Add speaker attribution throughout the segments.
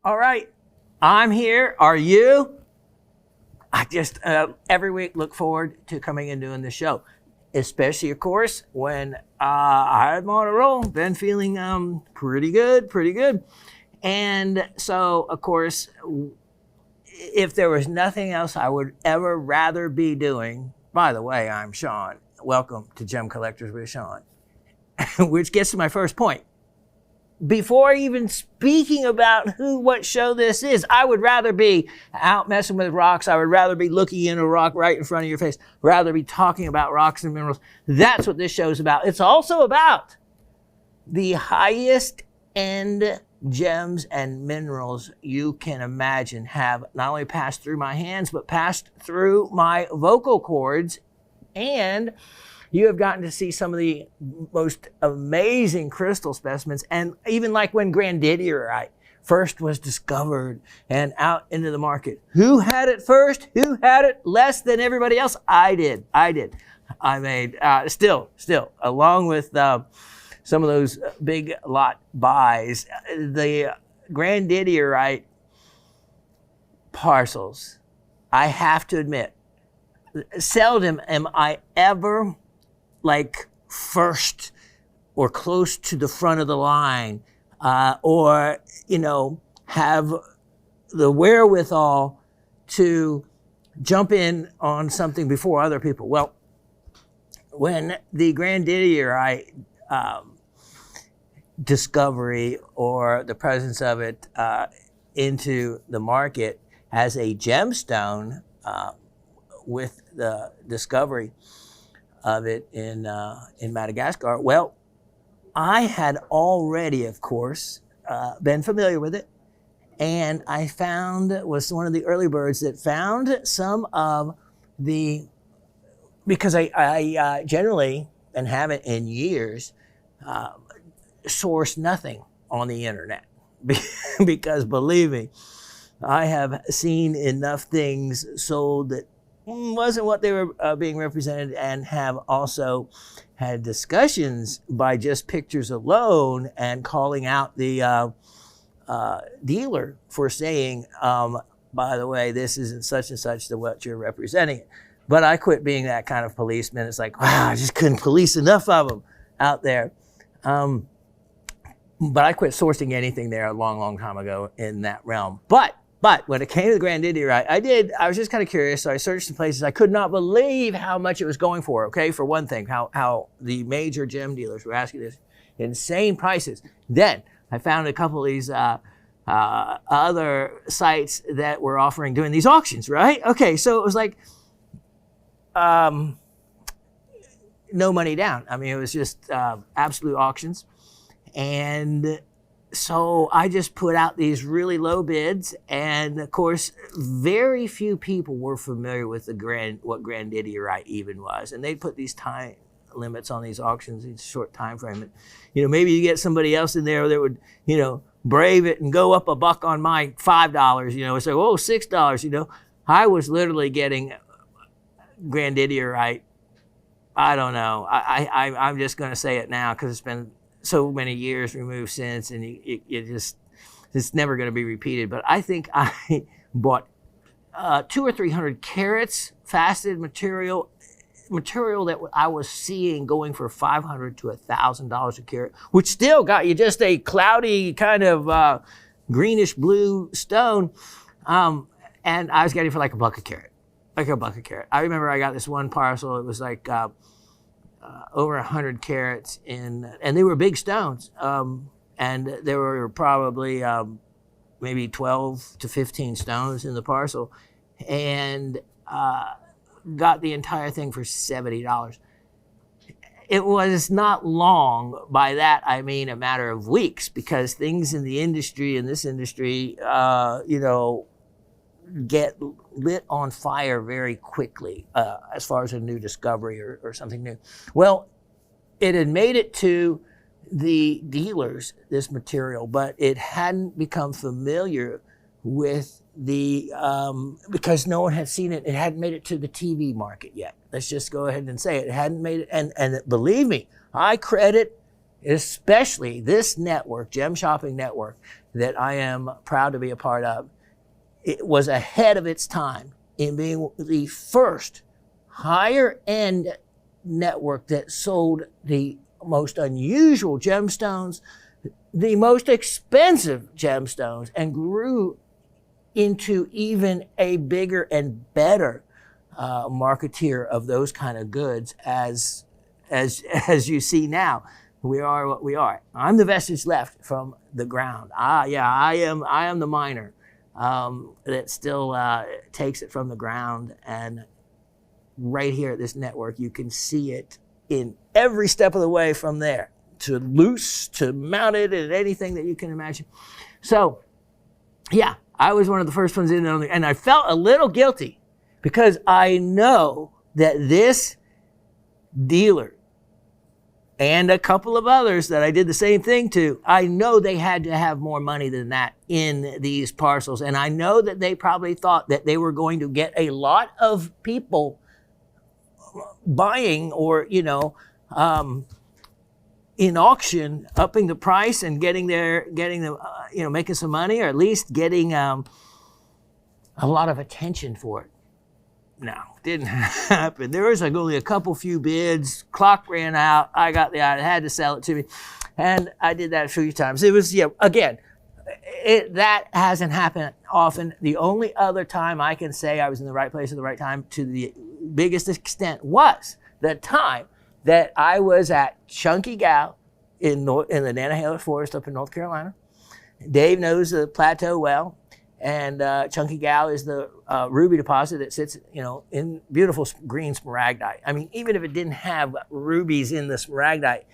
Speaker 1: All right, I'm here. Are you? I just every week look forward to coming and doing the show, especially, of course, when I'm on a roll. Been feeling pretty good. And so, of course, if there was nothing else I would ever rather be doing, by the way, I'm Shawn. Welcome to Gem Collectors with Shawn, which gets to my first point. Before even speaking about what show this is, I would rather be out messing with rocks. I would rather be looking in a rock right in front of your face, rather be talking about rocks and minerals. That's what this show is about. It's also about the highest end gems and minerals you can imagine have not only passed through my hands, but passed through my vocal cords. And you have gotten to see some of the most amazing crystal specimens. And even like when grandidierite first was discovered and out into the market. Who had it first? Who had it less than everybody else? I did. I made, still, along with some of those big lot buys, the grandidierite parcels, I have to admit, seldom am I ever like first or close to the front of the line, or, have the wherewithal to jump in on something before other people. Well, when the grandidierite discovery or the presence of it into the market as a gemstone with the discovery of it in Madagascar, well, I had already, of course, been familiar with it, and I was one of the early birds that found some of the, because I generally, and haven't in years, source nothing on the internet, because believe me, I have seen enough things sold that wasn't what they were being represented, and have also had discussions by just pictures alone and calling out the dealer for saying, by the way, this isn't such and such to what you're representing. But I quit being that kind of policeman. It's like, wow, I just couldn't police enough of them out there. But I quit sourcing anything there a long time ago in that realm. But when it came to the grandidierite, I was just kind of curious, so I searched some places. I could not believe how much it was going for, okay? For one thing, how the major gem dealers were asking this insane prices. Then I found a couple of these other sites that were doing these auctions, right? Okay, so it was like, no money down. I mean, it was just absolute auctions. And so I just put out these really low bids, and of course, very few people were familiar with what grandidierite even was, and they put these time limits on these auctions, these short time frame. And, maybe you get somebody else in there that would, brave it and go up a buck on my $5. It's like, oh, $6. I was literally getting grandidierite. I don't know. I'm just going to say it now because it's been so many years removed since, and it's never going to be repeated. But I think I bought 200 or 300 carats faceted material that I was seeing going for $500 to $1,000 a carat, which still got you just a cloudy kind of greenish blue stone, and I was getting for like $1 a carat. I remember I got this one parcel. It was like over 100 carats and they were big stones. And there were probably maybe 12 to 15 stones in the parcel, and got the entire thing for $70. It was not long. By that, I mean a matter of weeks, because things in this industry, get lit on fire very quickly as far as a new discovery or something new. Well, it had made it to the dealers, this material, but it hadn't become familiar with because no one had seen it. It hadn't made it to the TV market yet. Let's just go ahead and say it. It hadn't made it. And believe me, I credit especially this network, Gem Shopping Network, that I am proud to be a part of, it was ahead of its time in being the first higher end network that sold the most unusual gemstones, the most expensive gemstones, and grew into even a bigger and better marketeer of those kind of goods as you see now. We are what we are. I'm the vestige left from the ground. I am the miner that still takes it from the ground. And right here at this network, you can see it in every step of the way from there to loose, to mounted, and anything that you can imagine. So, yeah, I was one of the first ones in there, and I felt a little guilty because I know that this dealer and a couple of others that I did the same thing to, I know they had to have more money than that in these parcels. And I know that they probably thought that they were going to get a lot of people buying or, in auction, upping the price and getting making some money, or at least getting a lot of attention for it. No, didn't happen. There was only a few bids. Clock ran out. I got the item. Had to sell it to me, and I did that a few times. It was again, that hasn't happened often. The only other time I can say I was in the right place at the right time to the biggest extent was the time that I was at Chunky Gal in the Nantahala Forest up in North Carolina. Dave knows the plateau well. And Chunky Gal is the ruby deposit that sits, in beautiful green smaragdite. I mean, even if it didn't have rubies in the smaragdite,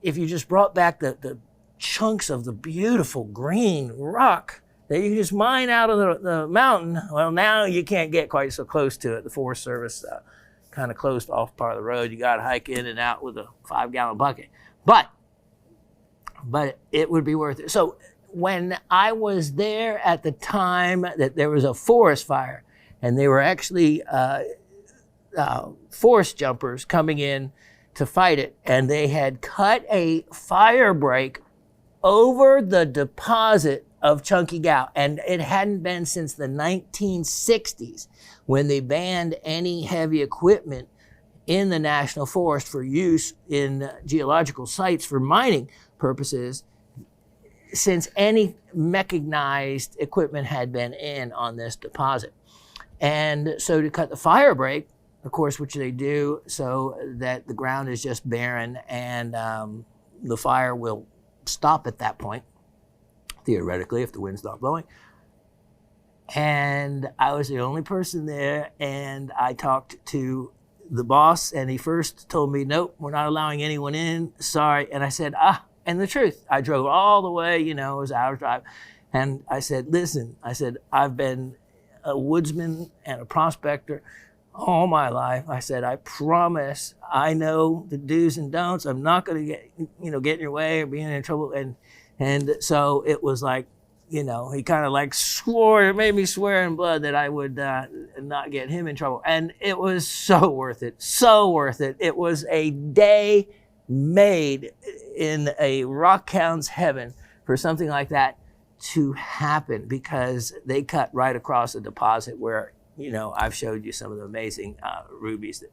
Speaker 1: if you just brought back the chunks of the beautiful green rock that you can just mine out of the mountain, well, now you can't get quite so close to it. The Forest Service kind of closed off part of the road. You got to hike in and out with a 5-gallon bucket. But it would be worth it. So when I was there at the time that there was a forest fire, and they were actually forest jumpers coming in to fight it, and they had cut a fire break over the deposit of Chunky Gal, and it hadn't been since the 1960s when they banned any heavy equipment in the National Forest for use in geological sites for mining purposes, since any mechanized equipment had been in on this deposit. And so to cut the fire break, of course, which they do so that the ground is just barren and the fire will stop at that point, theoretically, if the wind's not blowing. And I was the only person there, and I talked to the boss, and he first told me, nope, we're not allowing anyone in, sorry. And I said, and the truth, I drove all the way, it was an hour's drive. And I said, listen, I've been a woodsman and a prospector all my life. I said, I promise I know the do's and don'ts. I'm not going to get in your way or be in trouble. And so it was like, he kind of swore, it made me swear in blood that I would not get him in trouble. And it was so worth it, so worth it. It was a day made in a rockhound's heaven for something like that to happen, because they cut right across a deposit where, I've showed you some of the amazing rubies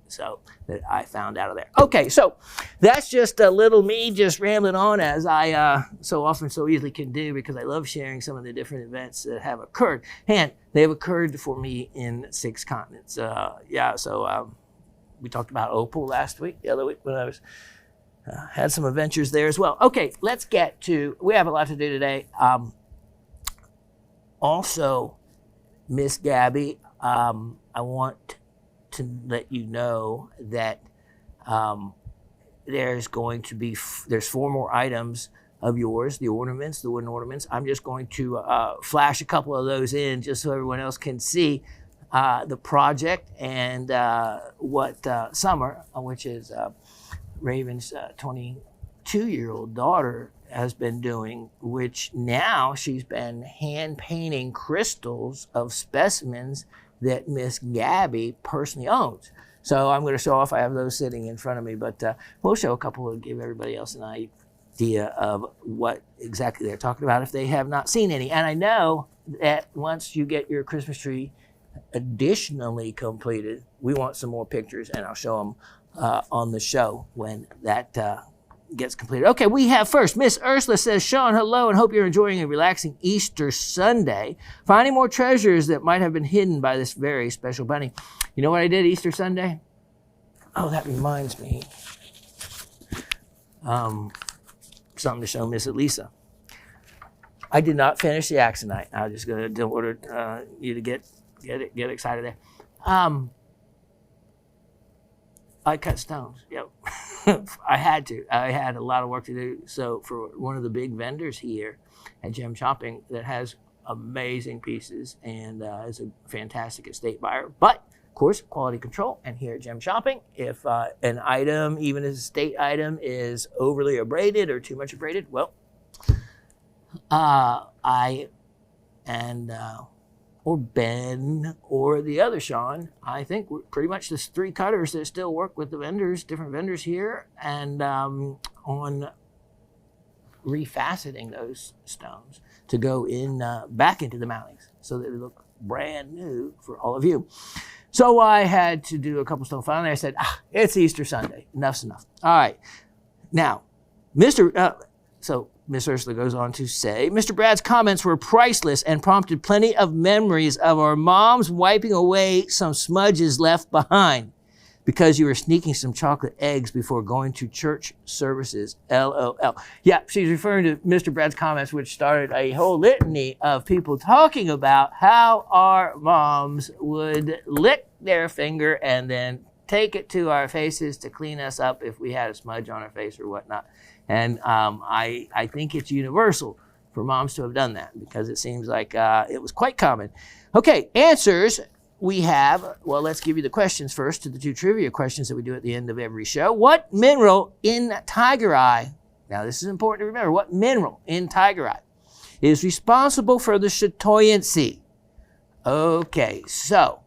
Speaker 1: that I found out of there. Okay, so that's just a little me just rambling on, as I so often so easily can do, because I love sharing some of the different events that have occurred. And they have occurred for me in 6 continents. We talked about Opal last week, the other week when I was had some adventures there as well. Okay, let's get to, we have a lot to do today. Also, Miss Gabby, I want to let you know that there's 4 more items of yours, the ornaments, the wooden ornaments. I'm just going to flash a couple of those in just so everyone else can see the project and what Summer, which is Raven's 22-year-old daughter, has been doing, which now she's been hand painting crystals of specimens that Miss Gabby personally owns. So I'm going to show off. I have those sitting in front of me, but we'll show a couple to give everybody else an idea of what exactly they're talking about if they have not seen any. And I know that once you get your Christmas tree additionally completed, we want some more pictures, and I'll show them on the show when that gets completed. Okay, we have first, Miss Ursula says, Shawn, hello, and hope you're enjoying a relaxing Easter Sunday. Finding more treasures that might have been hidden by this very special bunny. You know what I did Easter Sunday? Oh, that reminds me. Something to show Miss Elisa. I did not finish the Axonite. I was just going to order you to get excited there. I cut stones. Yep. I had to. I had a lot of work to do. So for one of the big vendors here at Gem Shopping that has amazing pieces and is a fantastic estate buyer, but of course, quality control. And here at Gem Shopping, if an item, even as a estate item, is overly abraded or too much abraded, well, I and or Ben or the other Shawn, I think we're pretty much the three cutters that still work with the vendors, different vendors here, and on refaceting those stones to go in back into the mountings so that they look brand new for all of you. So I had to do a couple stone. Finally, I said, it's Easter Sunday. Enough's enough. All right. Now, Miss Ursula goes on to say, Mr. Brad's comments were priceless and prompted plenty of memories of our moms wiping away some smudges left behind because you were sneaking some chocolate eggs before going to church services. LOL. Yeah, she's referring to Mr. Brad's comments, which started a whole litany of people talking about how our moms would lick their finger and then take it to our faces to clean us up if we had a smudge on our face or whatnot. And I think it's universal for moms to have done that because it seems like it was quite common. Okay, answers we have. Well, let's give you the questions first to the two trivia questions that we do at the end of every show. What mineral in tiger eye, now this is important to remember, what mineral in tiger eye is responsible for the chatoyancy? Okay, so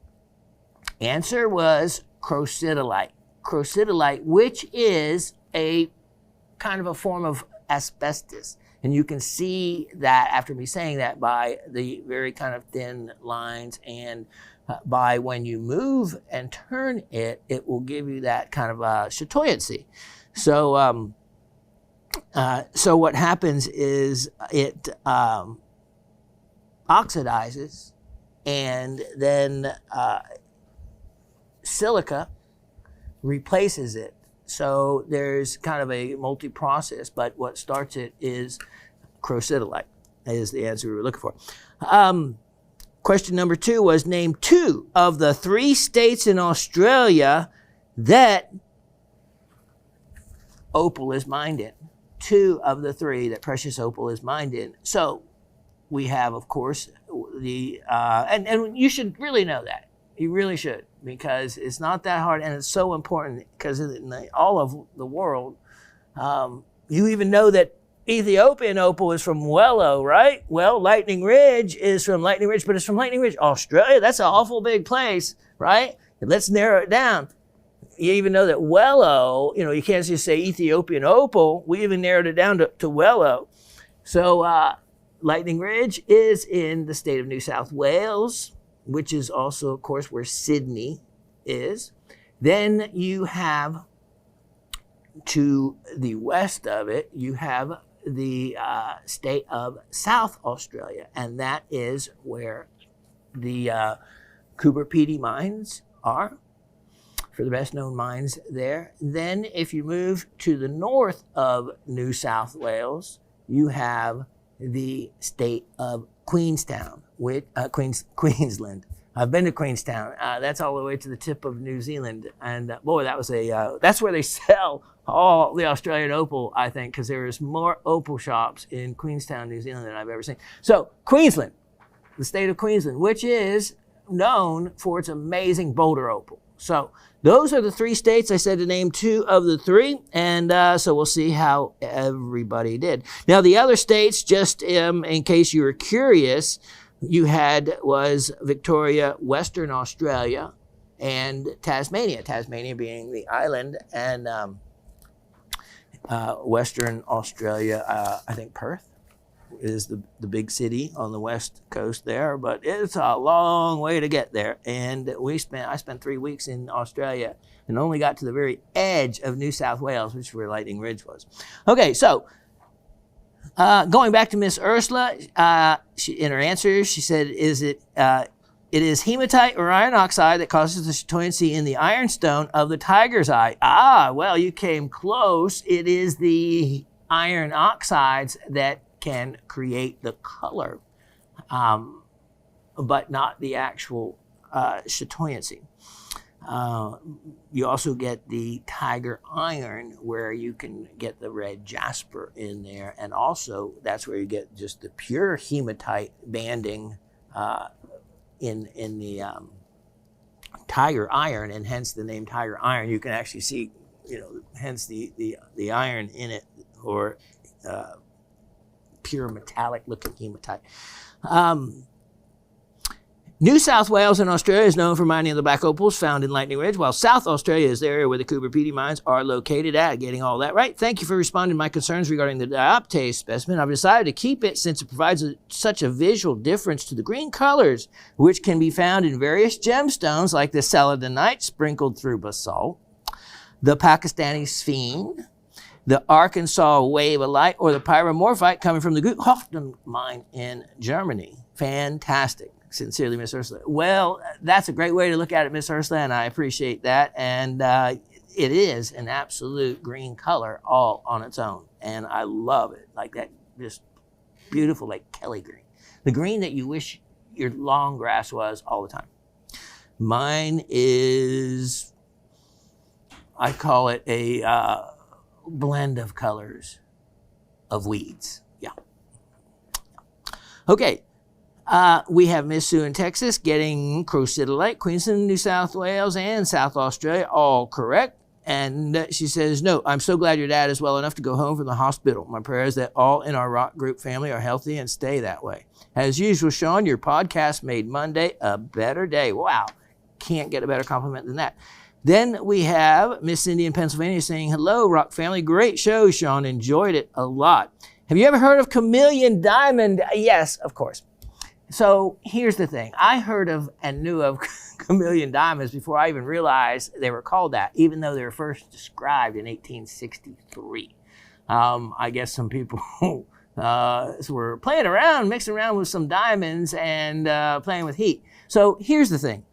Speaker 1: answer was chrysotolite. Chrysotolite, which is a kind of a form of asbestos. And you can see that after me saying that by the very kind of thin lines and by when you move and turn it, it will give you that kind of chatoyancy. So, so what happens is it oxidizes and then silica replaces it. So there's kind of a multi-process, but what starts it is chrysotolite is the answer we were looking for. Question number 2 was name 2 of the 3 states in Australia that opal is mined in. 2 of the 3 that precious opal is mined in. So we have, of course, the, and you should really know that. You really should, because it's not that hard, and it's so important because in all of the world, you even know that Ethiopian opal is from Wellow, right? Well, Lightning Ridge is from Lightning Ridge, but it's from Lightning Ridge, Australia. That's an awful big place, right? And let's narrow it down. You even know that Wellow, you can't just say Ethiopian opal. We even narrowed it down to Wellow. So Lightning Ridge is in the state of New South Wales, which is also, of course, where Sydney is. Then you have, to the west of it, you have the state of South Australia, and that is where the Cooper Pedy mines are, for the best known mines there. Then if you move to the north of New South Wales, you have the state of Queenstown, Queensland. I've been to Queenstown. That's all the way to the tip of New Zealand. And boy, that was that's where they sell all the Australian opal, I think, because there is more opal shops in Queenstown, New Zealand than I've ever seen. So Queensland, the state of Queensland, which is known for its amazing boulder opal. So those are the 3 states. I said to name 2 of the 3, and so we'll see how everybody did. Now, the other states, just in case you were curious, you was Victoria, Western Australia, and Tasmania. Tasmania being the island, and Western Australia, I think Perth is the big city on the west coast there, but it's a long way to get there. And I spent 3 weeks in Australia and only got to the very edge of New South Wales, which is where Lightning Ridge was. Okay, so going back to Miss Ursula, in her answer, she said, it is hematite or iron oxide that causes the chatoyancy in the ironstone of the tiger's eye. Ah, well, you came close. It is the iron oxides that can create the color, but not the actual chatoyancy. You also get the tiger iron, where you can get the red jasper in there, and also that's where you get just the pure hematite banding in the tiger iron, and hence the name tiger iron. You can actually see, hence the iron in it, or pure metallic looking hematite. New South Wales and Australia is known for mining of the black opals found in Lightning Ridge, while South Australia is the area where the Cooper Pedy mines are located at. Getting all that right. Thank you for responding to my concerns regarding the dioptase specimen. I've decided to keep it since it provides such a visual difference to the green colors, which can be found in various gemstones like the celadonite sprinkled through basalt, the Pakistani sphene, the Arkansas wave of light, or the pyromorphite coming from the Guthofen mine in Germany. Fantastic. Sincerely, Miss Ursula. Well, that's a great way to look at it, Miss Ursula, and I appreciate that. And it is an absolute green color all on its own, and I love it. Like that, just beautiful, like Kelly green. The green that you wish your long grass was all the time. Mine is, I call it a blend of colors of weeds. Yeah. Okay. We have Miss Sue in Texas getting chrysophrase, Queensland, New South Wales, and South Australia, all correct. And she says, no, I'm so glad your dad is well enough to go home from the hospital. My prayer is that all in our rock group family are healthy and stay that way. As usual, Shawn, your podcast made Monday a better day. Wow. Can't get a better compliment than that. Then we have Miss Cindy in Pennsylvania saying, hello, rock family. Great show, Shawn. Enjoyed it a lot. Have you ever heard of Chameleon diamond? Yes, of course. So here's the thing. I heard of and knew of Chameleon diamonds before I even realized they were called that, even though they were first described in 1863. I guess some people were playing around, mixing around with some diamonds and playing with heat. So here's the thing.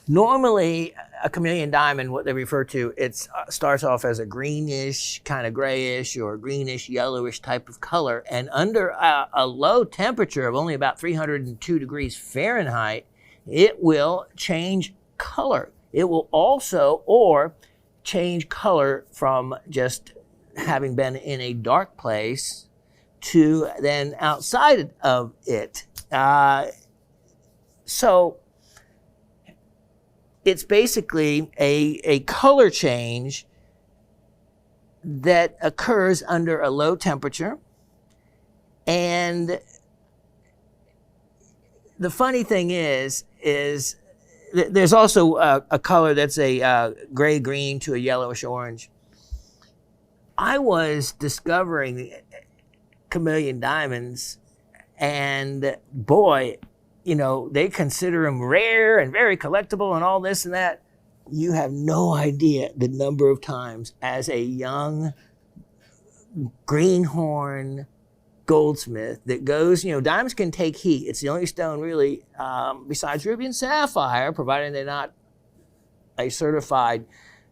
Speaker 1: Normally, a chameleon diamond, what they refer to, it starts off as a greenish, kind of grayish, or greenish, yellowish type of color. And under a low temperature of only about 302 degrees Fahrenheit, it will change color. It will also, change color from just having been in a dark place to then outside of it. So it's basically a color change that occurs under a low temperature. And the funny thing is there's also a color that's a gray-green to a yellowish orange. I was discovering chameleon diamonds, and boy, they consider them rare and very collectible and all this and that. You have no idea the number of times as a young greenhorn goldsmith that goes, diamonds can take heat. It's the only stone really, besides ruby and sapphire, provided they're not a certified,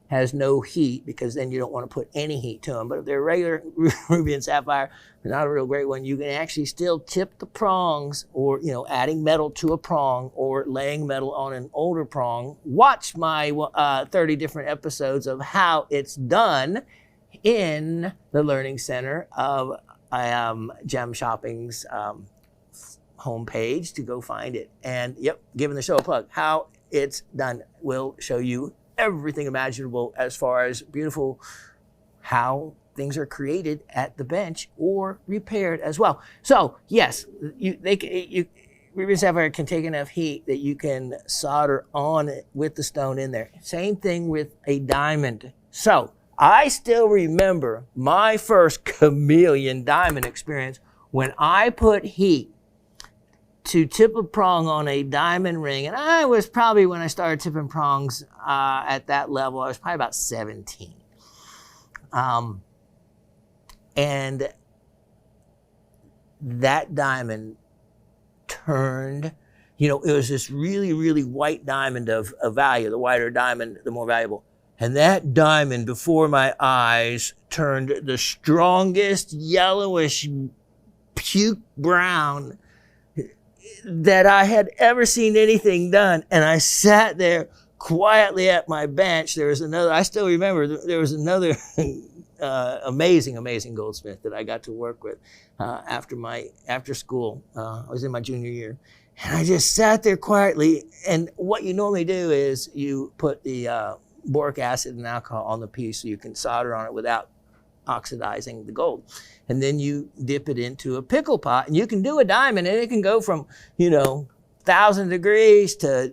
Speaker 1: has no heat, because then you don't want to put any heat to them. But if they're regular ruby and sapphire, they're not a real great one, you can actually still tip the prongs, or adding metal to a prong, or laying metal on an older prong. Watch my 30 different episodes of how it's done in the Learning Center of Gem Shopping's homepage to go find it. And giving the show a plug, how it's done will show you everything imaginable as far as beautiful, how things are created at the bench or repaired as well. So yes, ruby and sapphire can take enough heat that you can solder on it with the stone in there. Same thing with a diamond. So I still remember my first chameleon diamond experience when I put heat to tip a prong on a diamond ring. And I was probably, when I started tipping prongs at that level, I was probably about 17. And that diamond turned, it was this really, really white diamond of value. The whiter diamond, the more valuable. And that diamond before my eyes turned the strongest yellowish puke brown that I had ever seen anything done. And I sat there quietly at my bench. I still remember, there was another amazing goldsmith that I got to work with after school. I was in my junior year. And I just sat there quietly. And what you normally do is you put the boric acid and alcohol on the piece so you can solder on it without oxidizing the gold. And then you dip it into a pickle pot, and you can do a diamond, and it can go from, 1,000 degrees to,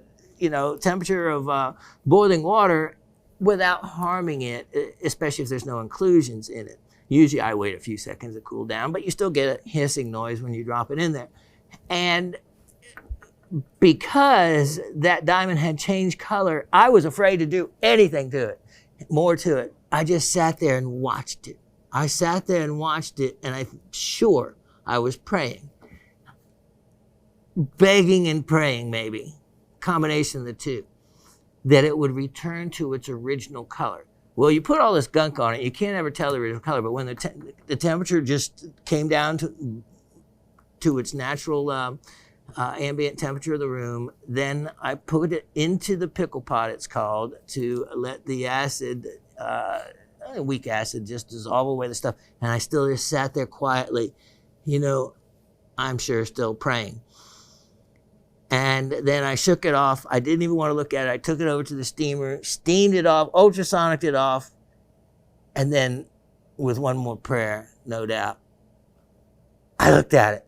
Speaker 1: temperature of boiling water without harming it, especially if there's no inclusions in it. Usually I wait a few seconds to cool down, but you still get a hissing noise when you drop it in there. And because that diamond had changed color, I was afraid to do anything to it, more to it. I just sat there and watched it. I sat there and watched it, and I'm sure I was praying. Begging and praying, maybe. Combination of the two. That it would return to its original color. Well, you put all this gunk on it, you can't ever tell the original color, but when the temperature just came down to its natural ambient temperature of the room, then I put it into the pickle pot, it's called, to let the acid, weak acid, just dissolve away the stuff. And I still just sat there quietly, I'm sure still praying. And then I shook it off. I didn't even want to look at it. I took it over to the steamer, steamed it off, ultrasonicked it off, and then with one more prayer, no doubt, I looked at it.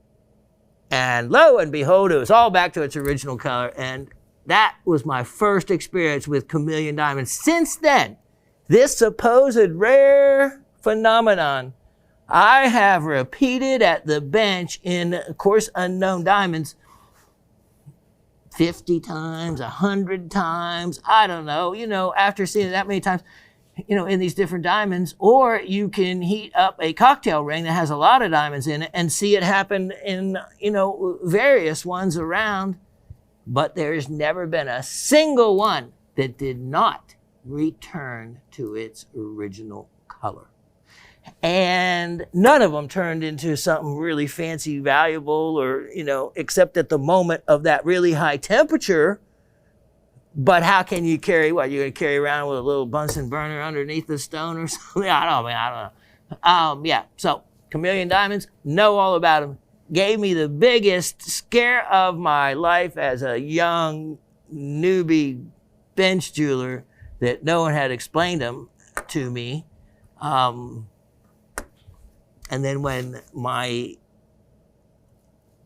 Speaker 1: And lo and behold, it was all back to its original color. And that was my first experience with chameleon diamonds. Since then, this supposed rare phenomenon I have repeated at the bench in, of course, unknown diamonds 50 times, 100 times, I don't know, after seeing it that many times, in these different diamonds. Or you can heat up a cocktail ring that has a lot of diamonds in it and see it happen in, various ones around. But there's never been a single one that did not return to its original color. And none of them turned into something really fancy, valuable, or, except at the moment of that really high temperature. But how can you carry, what, you're going to carry around with a little Bunsen burner underneath the stone or something? I don't know. So chameleon diamonds, know all about them. Gave me the biggest scare of my life as a young newbie bench jeweler that no one had explained them to me. And then when my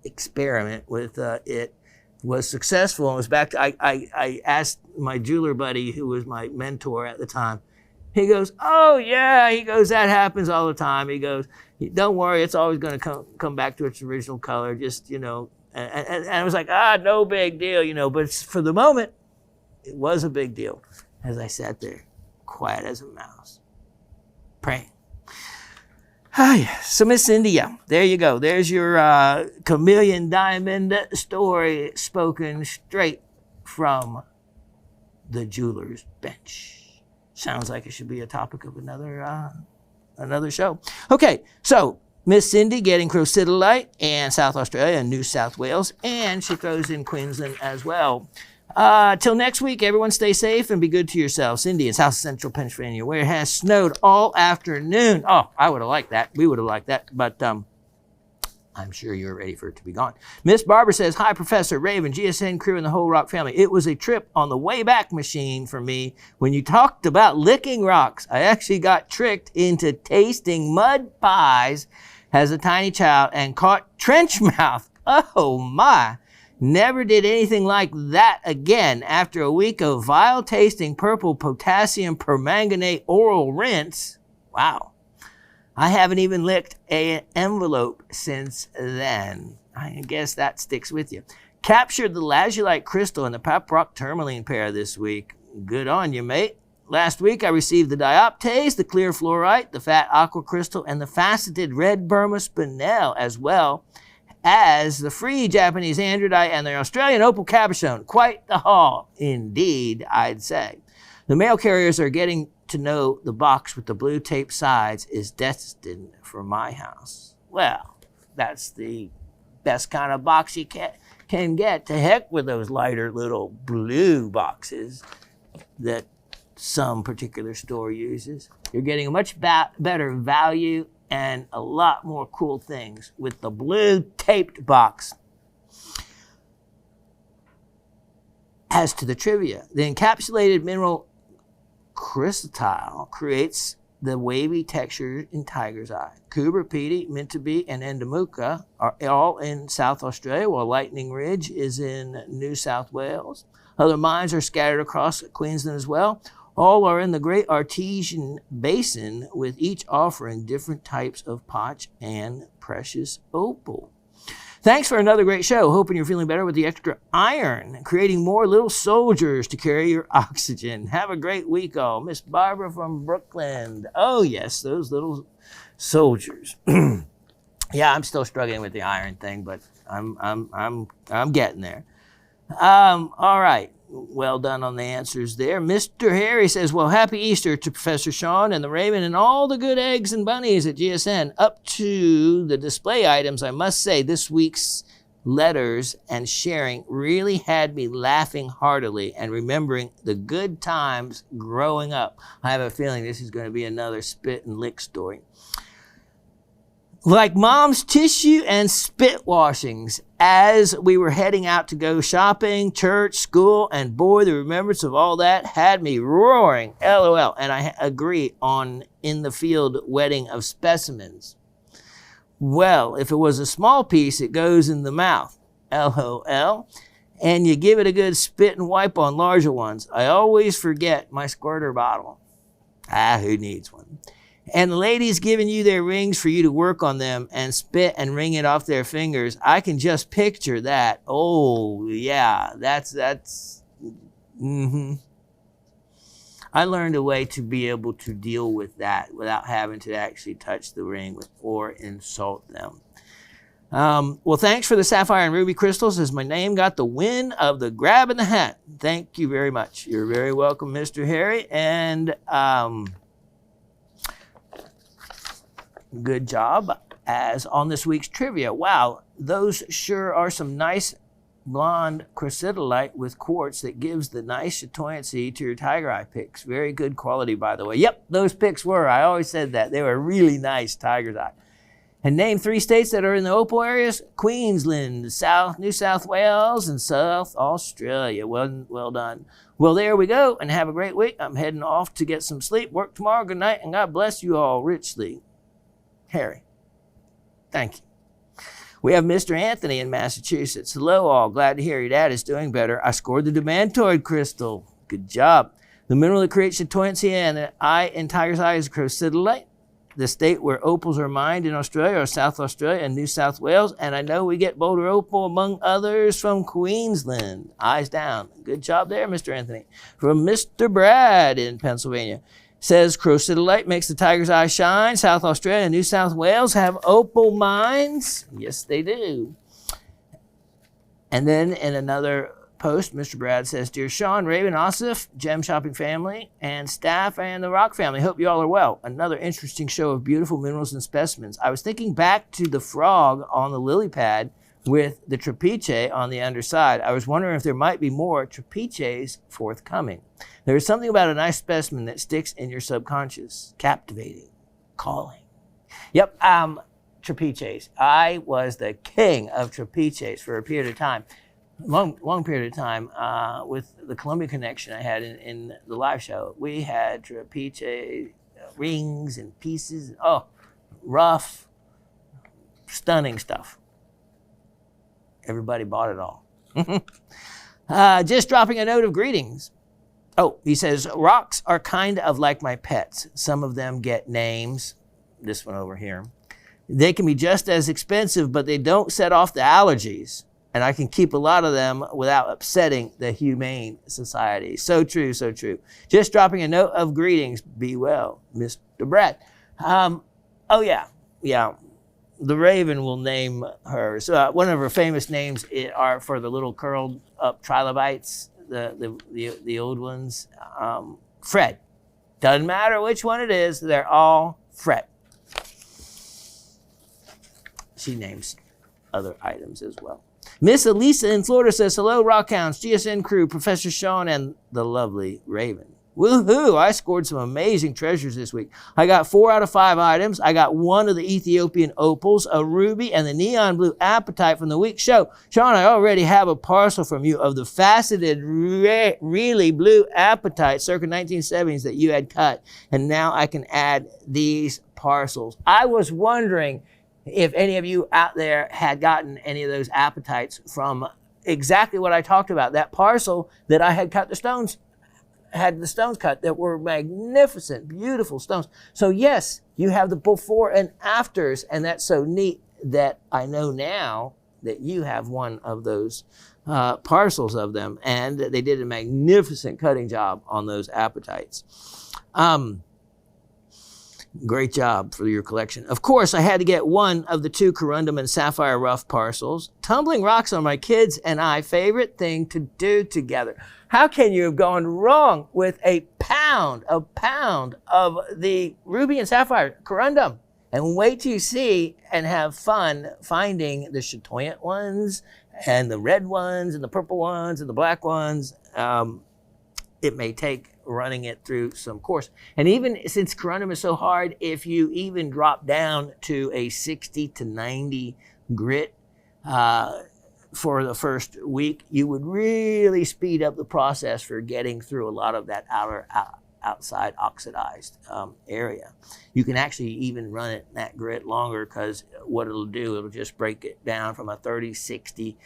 Speaker 1: experiment with it was successful and was back to, I asked my jeweler buddy, who was my mentor at the time, he goes, oh yeah, he goes, that happens all the time. He goes, don't worry, it's always going to come back to its original color, just, and I was like, no big deal, but for the moment, it was a big deal as I sat there, quiet as a mouse, praying. Hi, so Miss India, there you go. There's your chameleon diamond story spoken straight from the jeweler's bench. Sounds like it should be a topic of another show. Okay, so Miss Cindy getting chrysophrase in South Australia and New South Wales, and she throws in Queensland as well. Till next week, everyone stay safe and be good to yourselves. Cindy in South Central Pennsylvania, where it has snowed all afternoon. Oh, I would have liked that. We would have liked that, but I'm sure you're ready for it to be gone. Miss Barbara says, hi, Professor Raven, GSN crew, and the whole rock family. It was a trip on the Wayback Machine for me when you talked about licking rocks. I actually got tricked into tasting mud pies as a tiny child and caught trench mouth. Oh, my. Never did anything like that again after a week of vile-tasting purple potassium permanganate oral rinse. Wow. I haven't even licked an envelope since then. I guess that sticks with you. Captured the lazulite crystal and the paprock tourmaline pair this week. Good on you, mate. Last week I received the dioptase, the clear fluorite, the fat aqua crystal, and the faceted red Burma spinel, as well as the free Japanese androdite and the Australian opal cabochon. Quite the haul, indeed, I'd say. The mail carriers are getting to know the box with the blue tape sides is destined for my house. Well, that's the best kind of box you can get. To heck with those lighter little blue boxes that some particular store uses. You're getting a much better value and a lot more cool things with the blue taped box. As to the trivia, the encapsulated mineral chrysotile creates the wavy texture in tiger's eye. Coober Pedy, Mintaby, and Endomuka are all in South Australia, while Lightning Ridge is in New South Wales. Other mines are scattered across Queensland as well. All are in the Great Artesian Basin, with each offering different types of potch and precious opal. Thanks for another great show. Hoping you're feeling better with the extra iron, creating more little soldiers to carry your oxygen. Have a great week, all. Miss Barbara from Brooklyn. Oh yes, those little soldiers. Yeah, I'm still struggling with the iron thing, but I'm getting there. All right. Well done on the answers there. Mr. Harry says, well, happy Easter to Professor Shawn and the Raven and all the good eggs and bunnies at GSN. Up to the display items, I must say this week's letters and sharing really had me laughing heartily and remembering the good times growing up. I have a feeling this is going to be another spit and lick story. Like Mom's tissue and spit washings as we were heading out to go shopping, church, school, and boy, the remembrance of all that had me roaring, LOL. And I agree on in the field wedding of specimens. Well, if it was a small piece, it goes in the mouth, LOL. And you give it a good spit and wipe on larger ones. I always forget my squirter bottle. Who needs one? And the ladies giving you their rings for you to work on them and spit and wring it off their fingers. I can just picture that. Oh, yeah, that's. I learned a way to be able to deal with that without having to actually touch the ring or insult them. Well, thanks for the sapphire and ruby crystals, as my name got the win of the grab in the hat. Thank you very much. You're very welcome, Mr. Harry. And good job as on this week's trivia. Wow, those sure are some nice blonde chrysotile with quartz that gives the nice chatoyancy to your tiger eye picks. Very good quality, by the way. Yep, those picks were. I always said that. They were really nice tiger's eye. And name 3 states that are in the opal areas: Queensland, New South Wales, and South Australia. Well done. Well, there we go, and have a great week. I'm heading off to get some sleep. Work tomorrow. Good night, and God bless you all richly. Harry. Thank you. We have Mr. Anthony in Massachusetts. Hello, all. Glad to hear your dad is doing better. I scored the demantoid crystal. Good job. The mineral that creates chatoyancy and the eye in tiger's eye is chrysotile. The state where opals are mined in Australia are South Australia and New South Wales. And I know we get Boulder opal, among others, from Queensland. Eyes down. Good job there, Mr. Anthony. From Mr. Brad in Pennsylvania. Says chrysotile makes the tiger's eye shine. South Australia and New South Wales have opal mines. Yes, they do. And then in another post, Mr. Brad says, Dear Shawn, Raven, Asif, Gem Shopping family, and staff, and the Rock family, hope you all are well. Another interesting show of beautiful minerals and specimens. I was thinking back to the frog on the lily pad with the trapeche on the underside. I was wondering if there might be more trapeches forthcoming. There is something about a nice specimen that sticks in your subconscious. Captivating. Calling. Yep, trapeches. I was the king of trapeches for a period of time. Long period of time with the Columbia connection I had in the live show. We had trapeche rings and pieces. Oh, rough, stunning stuff. Everybody bought it all. Just dropping a note of greetings. Oh, he says, rocks are kind of like my pets. Some of them get names. This one over here. They can be just as expensive, but they don't set off the allergies. And I can keep a lot of them without upsetting the Humane Society. So true, so true. Just dropping a note of greetings. Be well, Mr. Brett. Oh, yeah. The Raven will name her. So one of her famous names are for the little curled up trilobites, the old ones. Fred. Doesn't matter which one it is. They're all Fred. She names other items as well. Miss Elisa in Florida says, hello, Rockhounds, GSN crew, Professor Shawn, and the lovely Raven. Woohoo! I scored some amazing treasures this week. I got 4 out of 5 items. I got 1 of the Ethiopian opals, a ruby, and the neon blue apatite from the week's show. Shawn, I already have a parcel from you of the faceted, really blue apatite circa 1970s that you had cut, and now I can add these parcels. I was wondering if any of you out there had gotten any of those apatites from exactly what I talked about, that parcel that I had cut the stones, had the stones cut that were magnificent, beautiful stones. So yes, you have the before and afters, and that's so neat that I know now that you have one of those parcels of them, and they did a magnificent cutting job on those apatites. Great job for your collection. Of course, I had to get 1 of the 2 corundum and sapphire rough parcels. Tumbling rocks are my kids and I favorite thing to do together. How can you have gone wrong with a pound of the ruby and sapphire corundum? And wait till you see and have fun finding the chatoyant ones and the red ones and the purple ones and the black ones. It may take running it through some course. And even since corundum is so hard, if you even drop down to a 60 to 90 grit for the first week, you would really speed up the process for getting through a lot of that outside oxidized area. You can actually even run it that grit longer, because what it'll do, it'll just break it down from a 30-60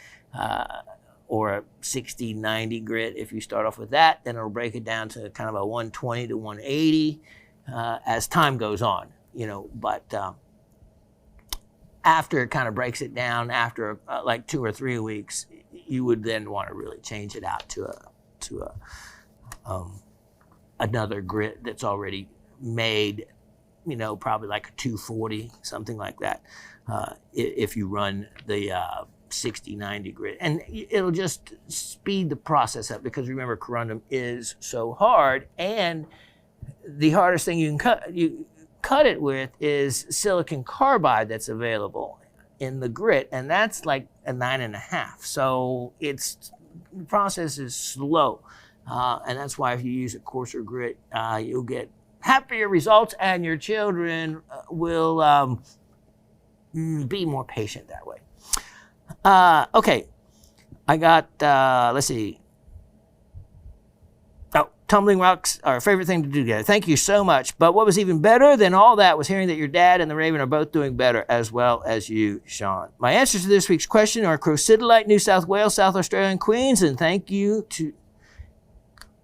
Speaker 1: or a 60-90 grit. If you start off with that, then it'll break it down to kind of a 120 to 180 as time goes on, but after it kind of breaks it down, after like 2 or 3 weeks, you would then want to really change it out to another grit that's already made, probably like a 240, something like that, if you run the 60-90 grit. And it'll just speed the process up, because remember, corundum is so hard, and the hardest thing you cut it with is silicon carbide that's available in the grit, and that's like a 9.5. So the process is slow, and that's why if you use a coarser grit, you'll get happier results, and your children will be more patient that way. Okay, I got, let's see. Oh, tumbling rocks are our favorite thing to do together. Thank you so much. But what was even better than all that was hearing that your dad and the Raven are both doing better, as well as you, Shawn. My answers to this week's question are Chrysoprase, New South Wales, South Australia, and Queensland. Thank you to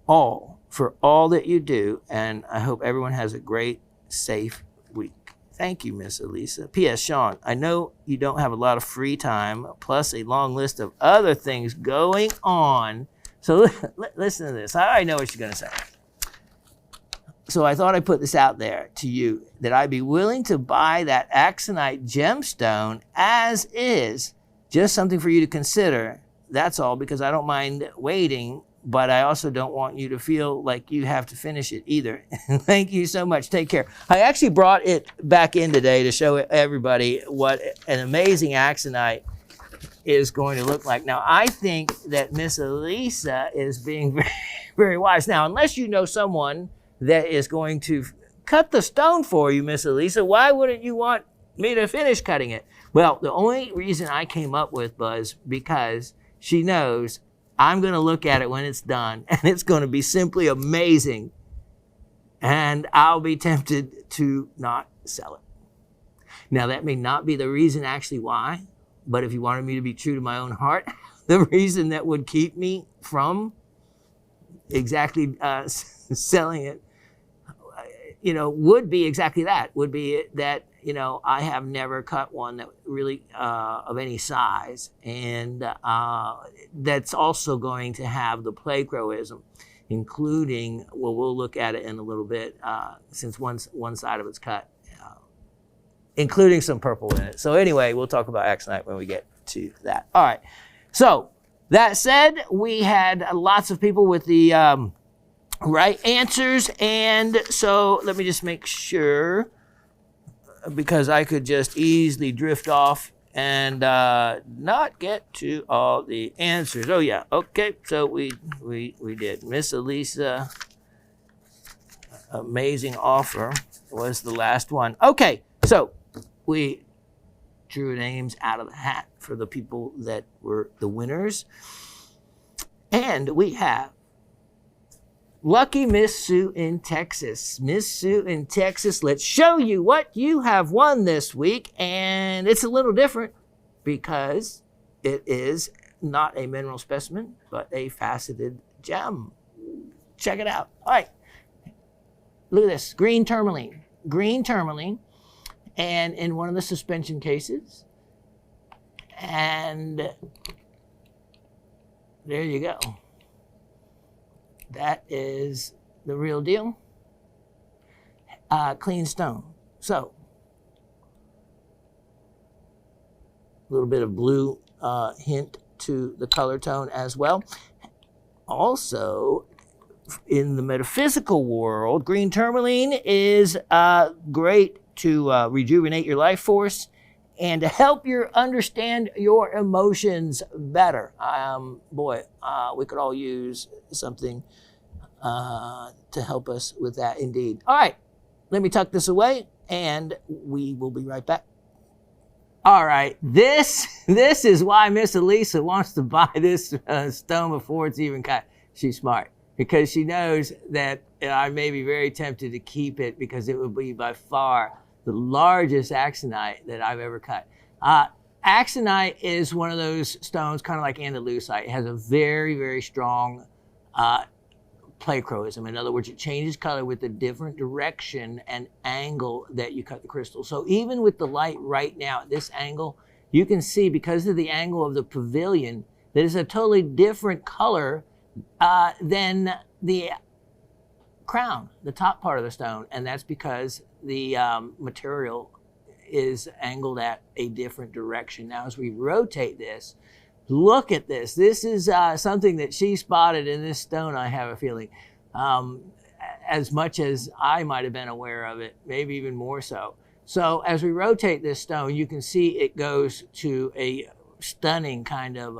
Speaker 1: all for all that you do, and I hope everyone has a great, safe week. Thank you, Miss Elisa. P.S. Shawn, I know you don't have a lot of free time, plus a long list of other things going on. So listen to this. I already know what you're going to say. So I thought I'd put this out there to you, that I'd be willing to buy that axonite gemstone as is, just something for you to consider. That's all, because I don't mind waiting, but I also don't want you to feel like you have to finish it either. Thank you so much. Take care. I actually brought it back in today to show everybody what an amazing axonite is going to look like. Now, I think that Miss Elisa is being very, very wise. Now, unless you know someone that is going to cut the stone for you, Miss Elisa, why wouldn't you want me to finish cutting it? Well, the only reason I came up with was because she knows I'm going to look at it when it's done, and it's going to be simply amazing, and I'll be tempted to not sell it. Now, that may not be the reason actually why, but if you wanted me to be true to my own heart, the reason that would keep me from exactly selling it, would be exactly that. Would be that, I have never cut one that really of any size, and that's also going to have the plegroism, including, well, we'll look at it in a little bit, since one side of it's cut, including some purple in it. So anyway, we'll talk about axonite when we get to that. All right. So that said, we had lots of people with the right answers, and so let me just make sure, because I could just easily drift off and not get to all the answers. Oh yeah, okay. So we did. Miss Elisa, amazing offer, was the last one. Okay, so we drew names out of the hat for the people that were the winners. And we have lucky Miss Sue in Texas. Miss Sue in Texas, let's show you what you have won this week. And it's a little different because it is not a mineral specimen, but a faceted gem. Check it out. All right. Look at this, green tourmaline. Green tourmaline. And in one of the suspension cases. And there you go. That is the real deal. Clean stone. So, a little bit of blue hint to the color tone as well. Also, in the metaphysical world, green tourmaline is great to rejuvenate your life force and to help you understand your emotions better. We could all use something to help us with that indeed. All right, let me tuck this away and we will be right back. All right, this is why Miss Elisa wants to buy this stone before it's even cut. She's smart, because she knows that I may be very tempted to keep it because it would be by far the largest axonite that I've ever cut. Axonite is one of those stones, kind of like andalusite. It has a very, very strong plegroism. In other words, it changes color with the different direction and angle that you cut the crystal. So even with the light right now at this angle, you can see, because of the angle of the pavilion, that it's a totally different color than the crown, the top part of the stone, and that's because the material is angled at a different direction. Now, as we rotate this, look at this. This is something that she spotted in this stone, I have a feeling, as much as I might have been aware of it, maybe even more so. So as we rotate this stone, you can see it goes to a stunning kind of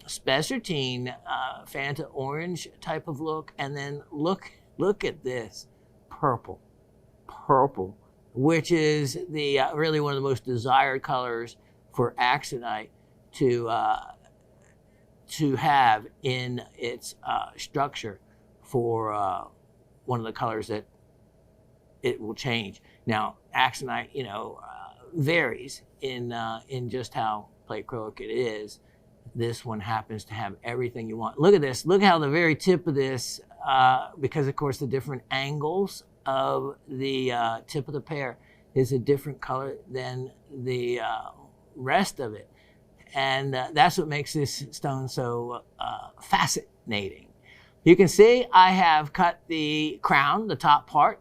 Speaker 1: spessartine, Fanta orange type of look, and then look at this purple, which is the really one of the most desired colors for axonite to have in its structure for one of the colors that it will change. Now, axonite, varies in just how plegroic it is. This one happens to have everything you want. Look at this. Look how the very tip of this, because of course the different angles of the tip of the pear is a different color than the rest of it. And that's what makes this stone so fascinating. You can see I have cut the crown, the top part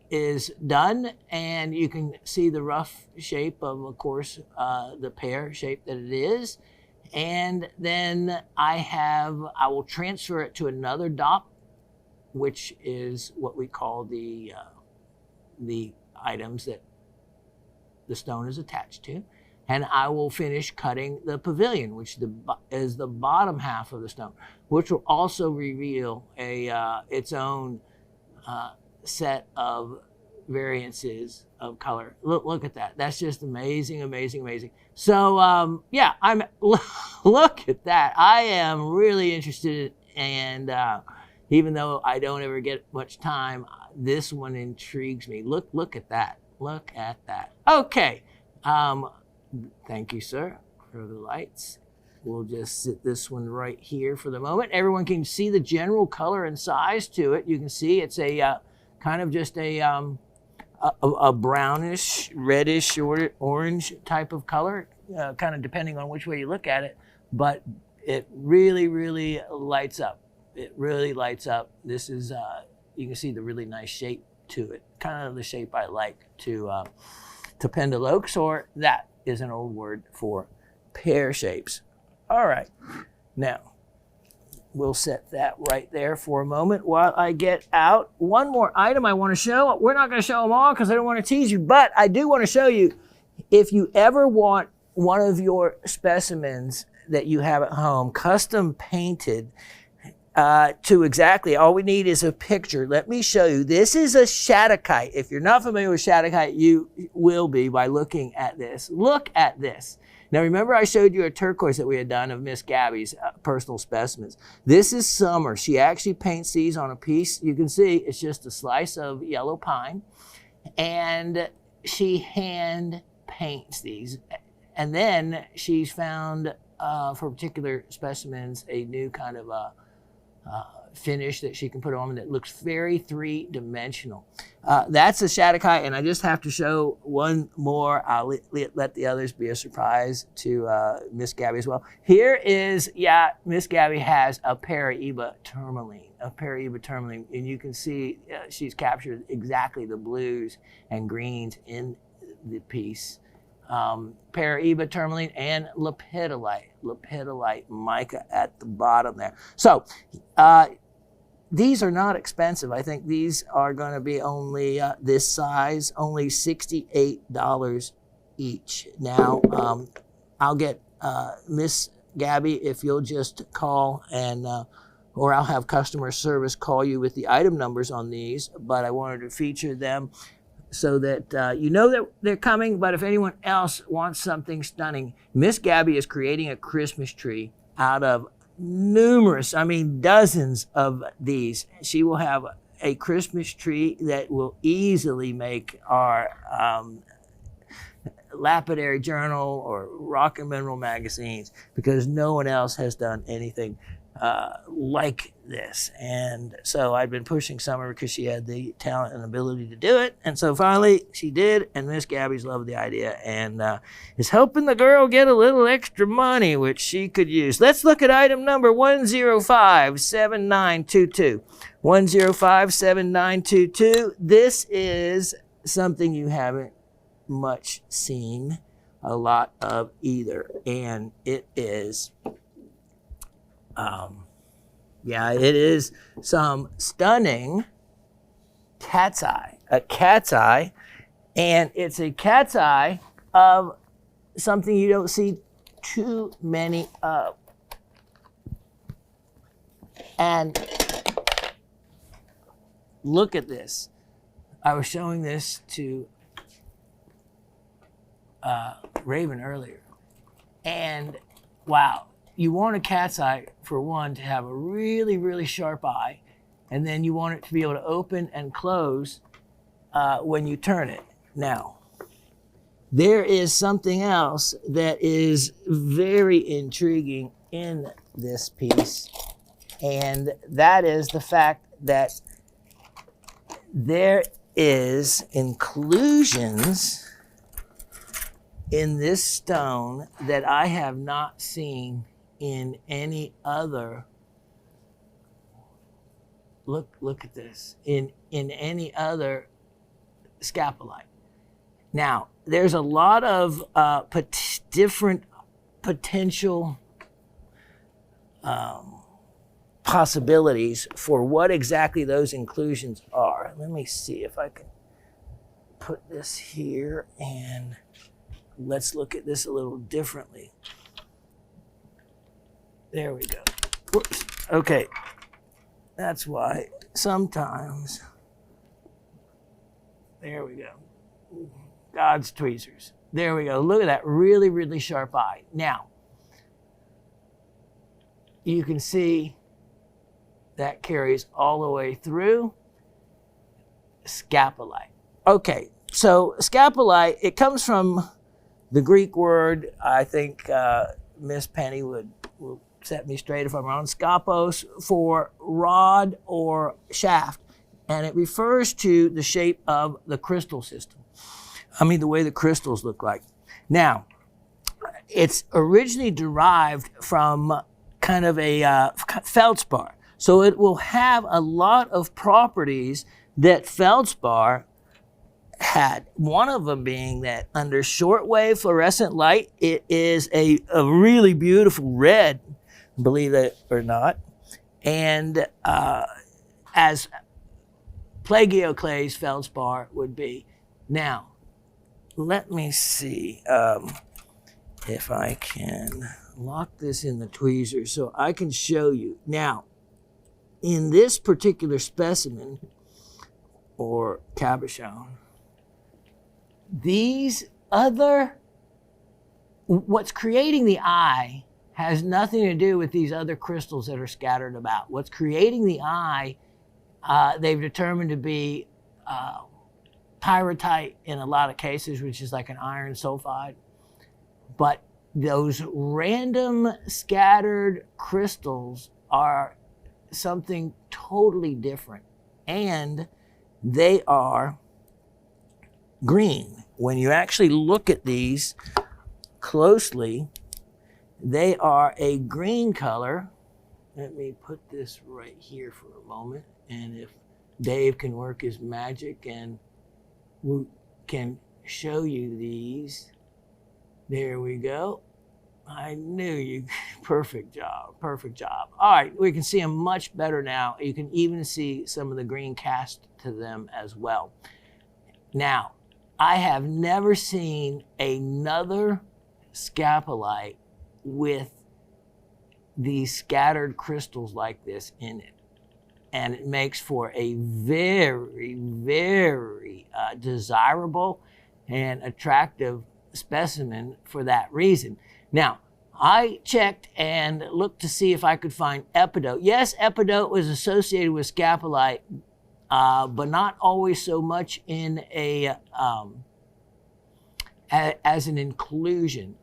Speaker 1: is done, and you can see the rough shape of course, the pear shape that it is. And then I will transfer it to another dop, which is what we call the items that the stone is attached to. And I will finish cutting the pavilion, which is the bottom half of the stone, which will also reveal its own set of variances of color. Look at that. That's just amazing, amazing, amazing. So yeah, look at that. I am really interested, and even though I don't ever get much time, this one intrigues me. Look at that. Look at that. Okay. Thank you, sir, for the lights. we'll just sit this one right here for the moment. Everyone can see the general color and size to it. You can see it's a kind of just a brownish, reddish, or orange type of color, kind of depending on which way you look at it. But it really, really lights up. It really lights up. This is, you can see the really nice shape to it, kind of the shape I like to pendle oaks, or that is an old word for pear shapes. All right, now we'll set that right there for a moment while I get out one more item I want to show. We're not going to show them all because I don't want to tease you, but I do want to show you, if you ever want one of your specimens that you have at home custom painted to exactly, all we need is a picture. Let me show you. This is a shadowkite. If you're not familiar with shadowkite, you will be by looking at this. Look at this. Now remember I showed you a turquoise that we had done of Miss Gabby's personal specimens. This is Summer. She actually paints these on a piece. You can see it's just a slice of yellow pine, and she hand paints these. And then she's found for particular specimens a new kind of finish that she can put on that looks very three-dimensional. That's a shadowkite, and I just have to show one more. I'll let the others be a surprise to Miss Gabby as well. Here is, Miss Gabby has a Paraiba tourmaline, and you can see she's captured exactly the blues and greens in the piece. Paraiba tourmaline and lepidolite mica at the bottom there. So these are not expensive. I think these are going to be only this size, only $68 each. Now I'll get Miss Gabby, if you'll just call, and or I'll have customer service call you with the item numbers on these, but I wanted to feature them so that you know that they're coming. But if anyone else wants something stunning, Miss Gabby is creating a Christmas tree out of numerous, dozens of these. She will have a Christmas tree that will easily make our lapidary journal or rock and mineral magazines, because no one else has done anything like this. And so I'd been pushing Summer because she had the talent and ability to do it. And so finally she did, and Miss Gabby's loved the idea and is helping the girl get a little extra money, which she could use. Let's look at item number 1057922. 1057922. This is something you haven't much seen a lot of either, and it is it is some stunning cat's eye. A cat's eye, and it's a cat's eye of something you don't see too many of. And look at this. I was showing this to Raven earlier, and wow. You want a cat's eye, for one, to have a really, really sharp eye, and then you want it to be able to open and close when you turn it. Now, there is something else that is very intriguing in this piece, and that is the fact that there is inclusions in this stone that I have not seen in any other, look at this, in any other scapolite. Now, there's a lot of different potential possibilities for what exactly those inclusions are. Let me see if I can put this here, and let's look at this a little differently. There we go. Whoops. Okay. That's why sometimes, there we go. God's tweezers. There we go. Look at that really, really sharp eye. Now, you can see that carries all the way through scapolite. Okay, so scapolite, it comes from the Greek word, I think Miss Penny would set me straight if I'm wrong, scopos for rod or shaft. And it refers to the shape of the crystal system. I mean, the way the crystals look like. Now, it's originally derived from kind of a feldspar. So it will have a lot of properties that feldspar had. One of them being that under shortwave fluorescent light, it is a really beautiful red, believe it or not. And as plagioclase feldspar would be. Now, let me see if I can lock this in the tweezer so I can show you. Now, in this particular specimen, or cabochon, what's creating the eye has nothing to do with these other crystals that are scattered about. What's creating the eye, they've determined to be pyrrhotite in a lot of cases, which is like an iron sulfide. But those random scattered crystals are something totally different. And they are green. When you actually look at these closely, they are a green color. Let me put this right here for a moment. And if Dave can work his magic and we can show you these. There we go. I knew you. Perfect job. Perfect job. All right, we can see them much better now. You can even see some of the green cast to them as well. Now, I have never seen another scapolite with these scattered crystals like this in it. And it makes for a very, very desirable and attractive specimen for that reason. Now, I checked and looked to see if I could find epidote. Yes, epidote was associated with scapolite, but not always so much in a as an inclusion.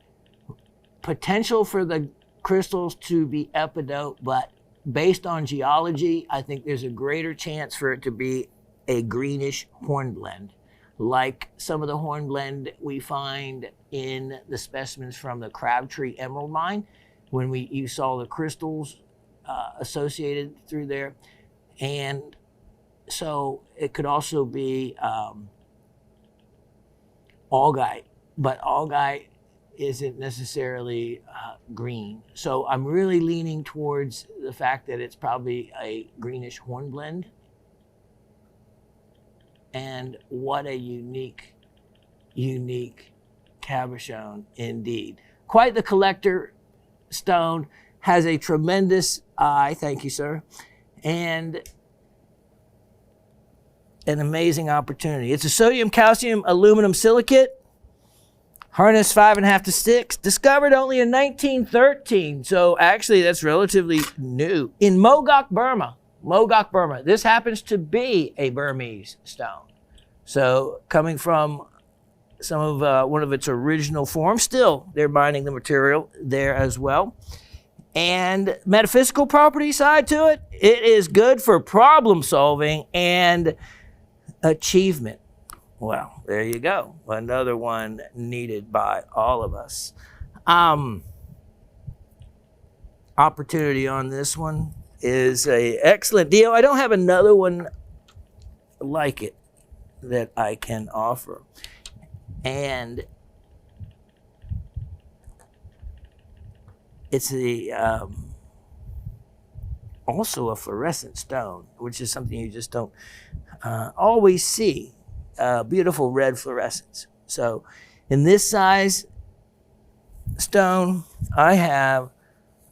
Speaker 1: Potential for the crystals to be epidote, but based on geology, I think there's a greater chance for it to be a greenish hornblende, like some of the hornblende we find in the specimens from the Crabtree Emerald Mine, when you saw the crystals associated through there. And so it could also be augite, but augite isn't necessarily green. So I'm really leaning towards the fact that it's probably a greenish hornblende. And what a unique cabochon indeed. Quite the collector stone, has a tremendous eye, thank you, sir, and an amazing opportunity. It's a sodium, calcium, aluminum silicate, harness 5.5 to 6, discovered only in 1913. So actually that's relatively new. In Mogok, Burma. This happens to be a Burmese stone. So coming from some of one of its original forms, still they're mining the material there as well. And metaphysical property side to it, it is good for problem solving and achievement. Well, there you go. Another one needed by all of us. Opportunity on this one is an excellent deal. I don't have another one like it that I can offer. And it's also a fluorescent stone, which is something you just don't always see. Beautiful red fluorescence. So in this size stone, I have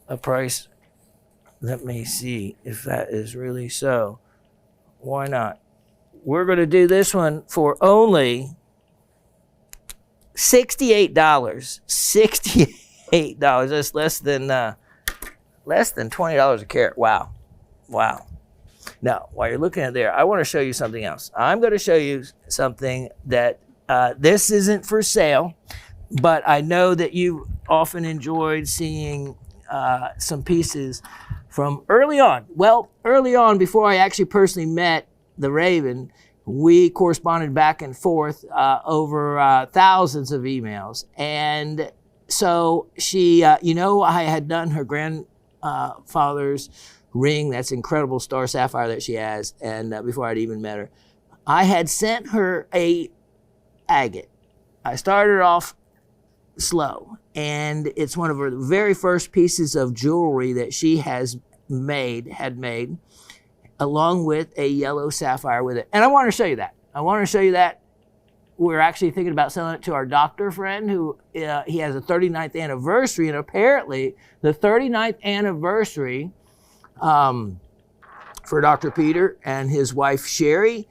Speaker 1: a price. Let me see if that is really so. Why not? We're going to do this one for only $68. $68. That's less than $20 a carat. Wow. Now, while you're looking at there, I want to show you something else. I'm going to show you something that this isn't for sale, but I know that you often enjoyed seeing some pieces from early on. Well, early on, before I actually personally met the Raven, we corresponded back and forth over thousands of emails. And so she, I had done her grandfather's ring, that's incredible star sapphire that she has, and before I'd even met her, I had sent her a agate. I started off slow, and it's one of her very first pieces of jewelry that she had made, along with a yellow sapphire with it. And I want to show you that. We're actually thinking about selling it to our doctor friend who, he has a 39th anniversary, and apparently the 39th anniversary for Dr. Peter and his wife Sherry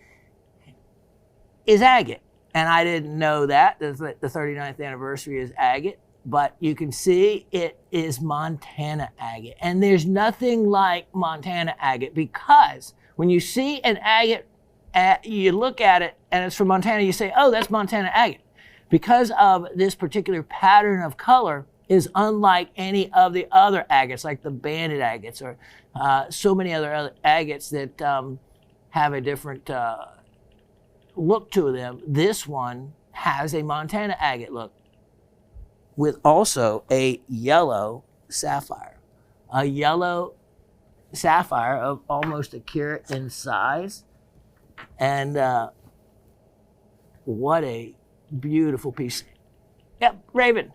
Speaker 1: is agate. And I didn't know that the 39th anniversary is agate, but you can see it is Montana agate. And there's nothing like Montana agate, because when you see an agate, you look at it and it's from Montana, you say, oh, that's Montana agate. Because of this particular pattern of color is unlike any of the other agates, like the banded agates or so many other agates that have a different look to them. This one has a Montana agate look with also a yellow sapphire. A yellow sapphire of almost a carat in size. And what a beautiful piece. Yep, Raven.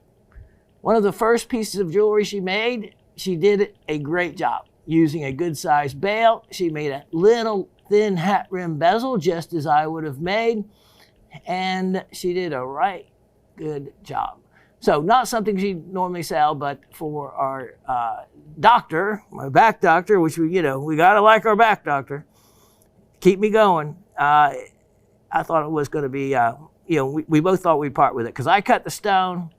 Speaker 1: One of the first pieces of jewelry she made, she did a great job. Using a good sized bail, she made a little thin hat rim bezel, just as I would have made, and she did a right good job. So not something she'd normally sell, but for our doctor, my back doctor, which we gotta like our back doctor, keep me going. I thought it was going to be, we both thought we'd part with it, because I cut the stone,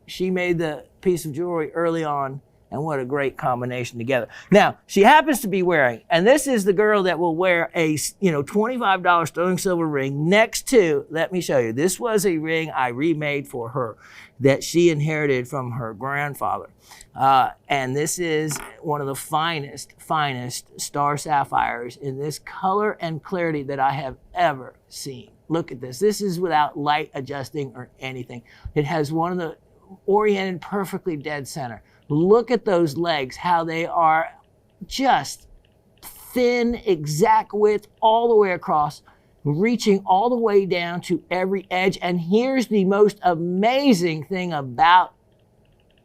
Speaker 1: she made the piece of jewelry early on, and what a great combination together. Now, she happens to be wearing, and this is the girl that will wear a, $25 sterling silver ring next to, let me show you, this was a ring I remade for her that she inherited from her grandfather. And this is one of the finest star sapphires in this color and clarity that I have ever seen. Look at this. This is without light adjusting or anything. It has one of the oriented perfectly dead center. Look at those legs, how they are just thin, exact width all the way across, reaching all the way down to every edge. And here's the most amazing thing about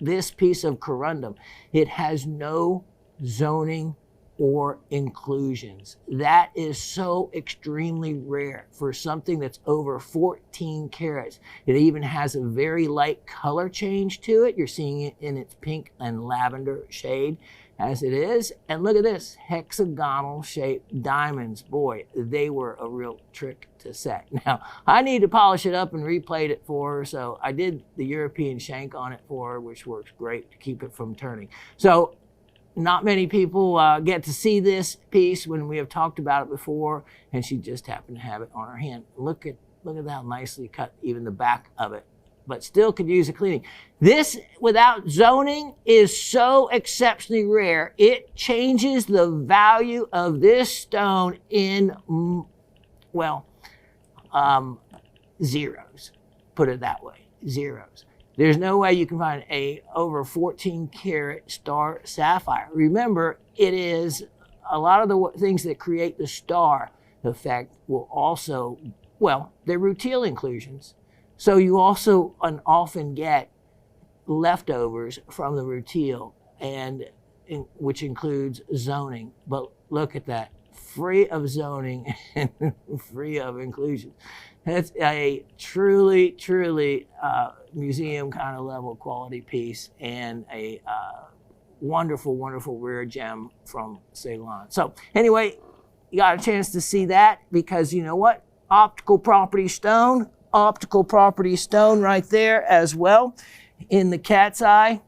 Speaker 1: this piece of corundum. It has no zoning or inclusions. That is so extremely rare for something that's over 14 carats. It even has a very light color change to it. You're seeing it in its pink and lavender shade as it is. And look at this, hexagonal shaped diamonds. Boy, they were a real trick to set. Now, I need to polish it up and replate it for her, so I did the European shank on it for her, which works great to keep it from turning. So not many people get to see this piece when we have talked about it before, and she just happened to have it on her hand. Look at how nicely cut even the back of it, but still could use a cleaning. This, without zoning, is so exceptionally rare. It changes the value of this stone in, zeros. Put it that way, zeros. There's no way you can find a over 14 karat star sapphire. Remember, it is a lot of the things that create the star effect will also, they're rutile inclusions. So you also often get leftovers from the rutile, which includes zoning. But look at that, free of zoning and free of inclusion. It's a truly museum kind of level quality piece, and a wonderful rare gem from Ceylon. So anyway, you got a chance to see that, because you know what? Optical property stone right there as well in the cat's eye.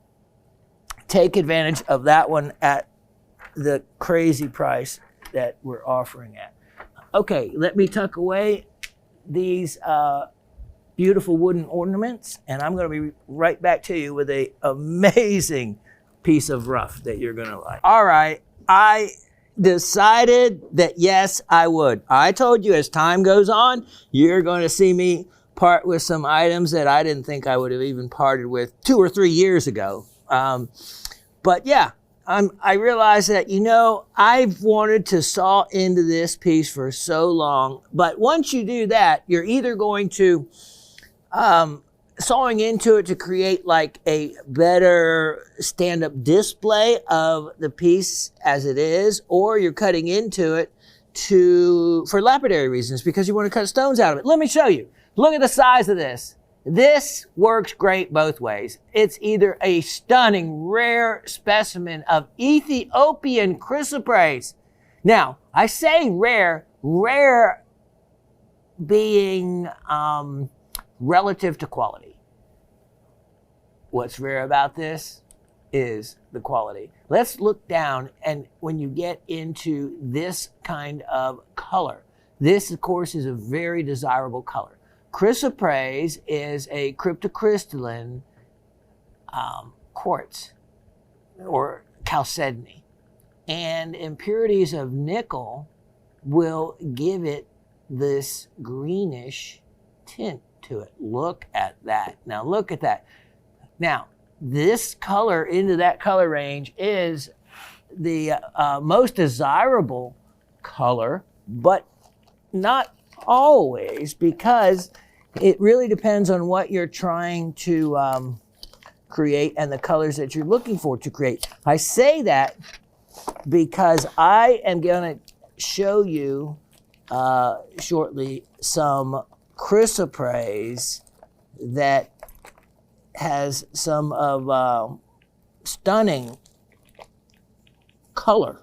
Speaker 1: Take advantage of that one at the crazy price that we're offering at. Okay, let me tuck away these beautiful wooden ornaments, and I'm going to be right back to you with a amazing piece of rough that you're gonna like. All right, I decided that yes, I would. I told you as time goes on, you're going to see me part with some items that I didn't think I would have even parted with 2 or 3 years ago. But yeah, I realized that, I've wanted to saw into this piece for so long. But once you do that, you're either going to sawing into it to create like a better stand-up display of the piece as it is, or you're cutting into it for lapidary reasons because you want to cut stones out of it. Let me show you. Look at the size of this. This works great both ways. It's either a stunning rare specimen of Ethiopian Chrysoprase. Now, I say rare being relative to quality. What's rare about this is the quality. Let's look down, and when you get into this kind of color, this, of course, is a very desirable color. Chrysoprase is a cryptocrystalline quartz or chalcedony, and impurities of nickel will give it this greenish tint to it. Look at that. Now look at that. Now, this color into that color range is the most desirable color, but not always, because it really depends on what you're trying to create and the colors that you're looking for to create. I say that because I am going to show you shortly some Chrysoprase that has some of stunning color,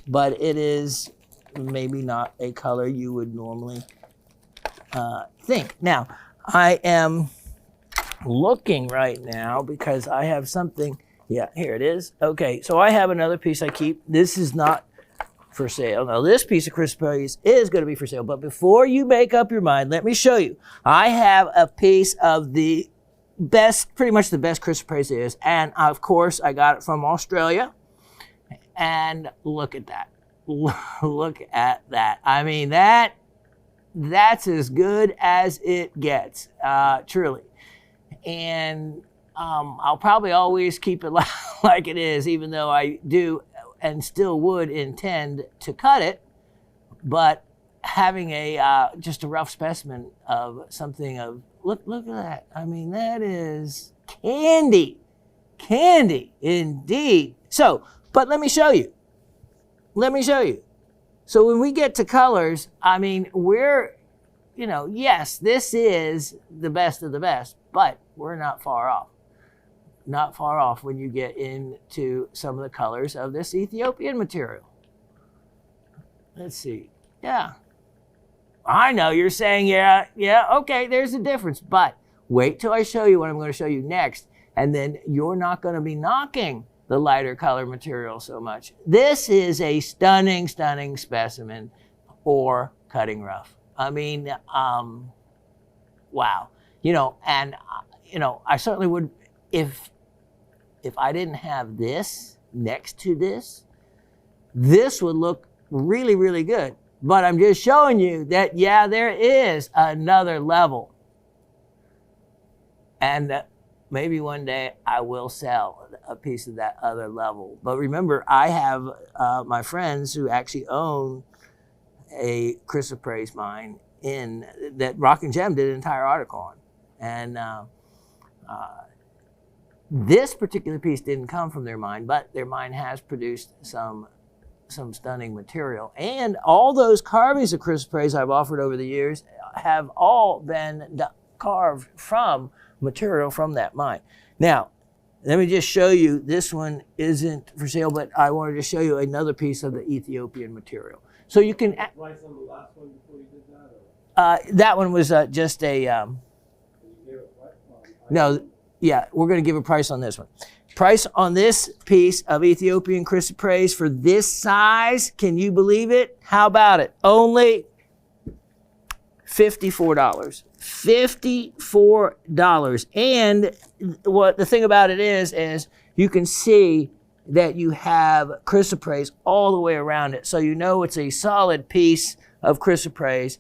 Speaker 1: but it is maybe not a color you would normally think. Now, I am looking right now because I have something. Yeah, here it is. Okay, so I have another piece I keep. This is not for sale. Now, this piece of Chrysoprase is going to be for sale, but before you make up your mind, let me show you. I have a piece of the best, pretty much the best Chrysoprase there is, and of course, I got it from Australia. And look at that. Look at that. I mean, that's as good as it gets, truly. And I'll probably always keep it like it is, even though I do and still would intend to cut it. But having just a rough specimen of something of, look at that. I mean, that is candy indeed. So, but let me show you. So when we get to colors, I mean, yes, this is the best of the best, but we're not far off. Not far off when you get into some of the colors of this Ethiopian material. Let's see. Yeah. I know you're saying, yeah, okay, there's a difference, but wait till I show you what I'm going to show you next, and then you're not going to be knocking the lighter color material so much. This is a stunning specimen or cutting rough. I mean, wow. I certainly would, if I didn't have this next to this would look really, really good. But I'm just showing you that, yeah, there is another level. And maybe one day I will sell a piece of that other level. But remember, I have my friends who actually own a Chrysoprase mine that Rock and Gem did an entire article on. And this particular piece didn't come from their mine, but their mine has produced some stunning material. And all those carvings of Chrysoprase I've offered over the years have all been carved from material from that mine. Now, let me just show you, this one isn't for sale, but I wanted to show you another piece of the Ethiopian material. So you can... Price on the last one before you did that? That one was just a... no, yeah, we're going to give a price on this one. Price on this piece of Ethiopian Chrysoprase for this size, can you believe it? How about it? Only $54. $54. And what the thing about it is you can see that you have chrysoprase all the way around it. So you know it's a solid piece of chrysoprase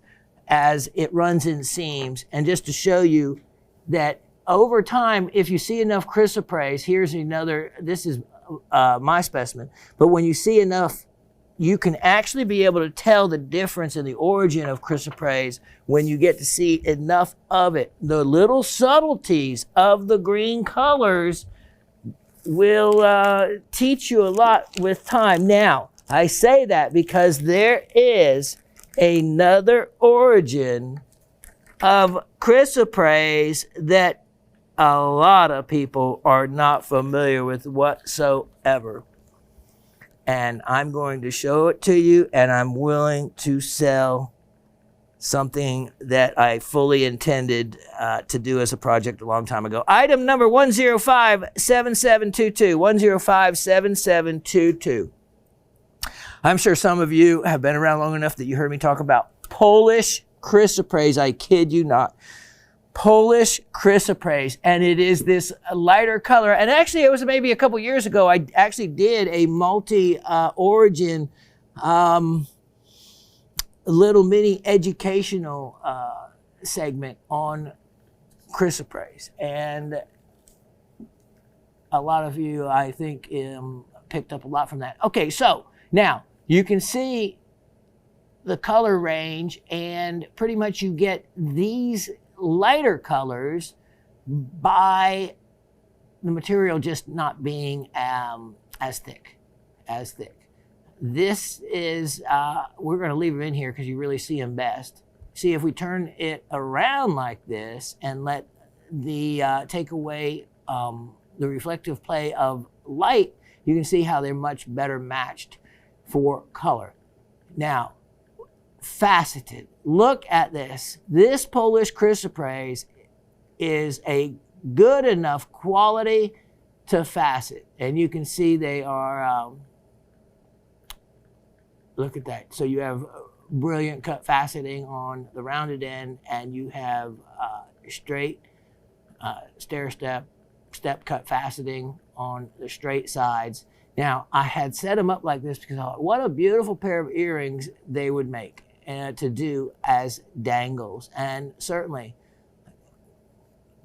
Speaker 1: as it runs in seams. And just to show you that over time, if you see enough chrysoprase, here's another, this is my specimen, but when you see enough, you can actually be able to tell the difference in the origin of chrysoprase when you get to see enough of it. The little subtleties of the green colors will teach you a lot with time. Now, I say that because there is another origin of chrysoprase that a lot of people are not familiar with whatsoever. And I'm going to show it to you, and I'm willing to sell something that I fully intended to do as a project a long time ago. Item number 1057722, 1057722. I'm sure some of you have been around long enough that you heard me talk about Polish chrysoprase. I kid you not. Polish chrysoprase, and it is this lighter color. And actually, it was maybe a couple years ago, I actually did a multi-origin little mini educational segment on chrysoprase. And a lot of you, I think, picked up a lot from that. Okay, so now you can see the color range, and pretty much you get these lighter colors by the material just not being as thick. This is, we're going to leave them in here because you really see them best. See, if we turn it around like this and let the, take away the reflective play of light, you can see how they're much better matched for color. Now, faceted. Look at this. This Polish chrysoprase is a good enough quality to facet. And you can see they are, look at that. So you have brilliant cut faceting on the rounded end, and you have straight stair-step, step cut faceting on the straight sides. Now, I had set them up like this because I thought, what a beautiful pair of earrings they would make to do as dangles. And certainly,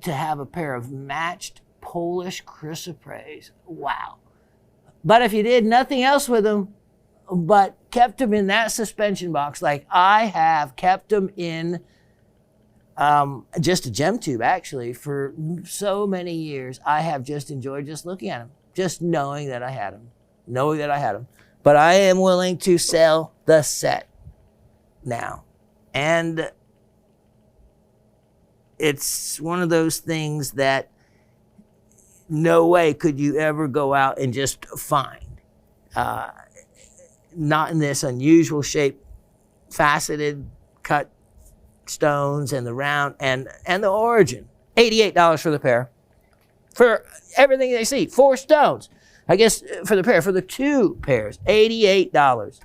Speaker 1: to have a pair of matched Polish chrysoprase, wow. But if you did nothing else with them, but kept them in that suspension box, like I have kept them in just a gem tube, actually, for so many years, I have just enjoyed just looking at them, just knowing that I had them, But I am willing to sell the set now. And it's one of those things that no way could you ever go out and just find. Not in this unusual shape, faceted, cut stones, and the round, and the origin. $88 for the pair. For everything they see, 4 stones. I guess for the pair, for the 2 pairs, $88.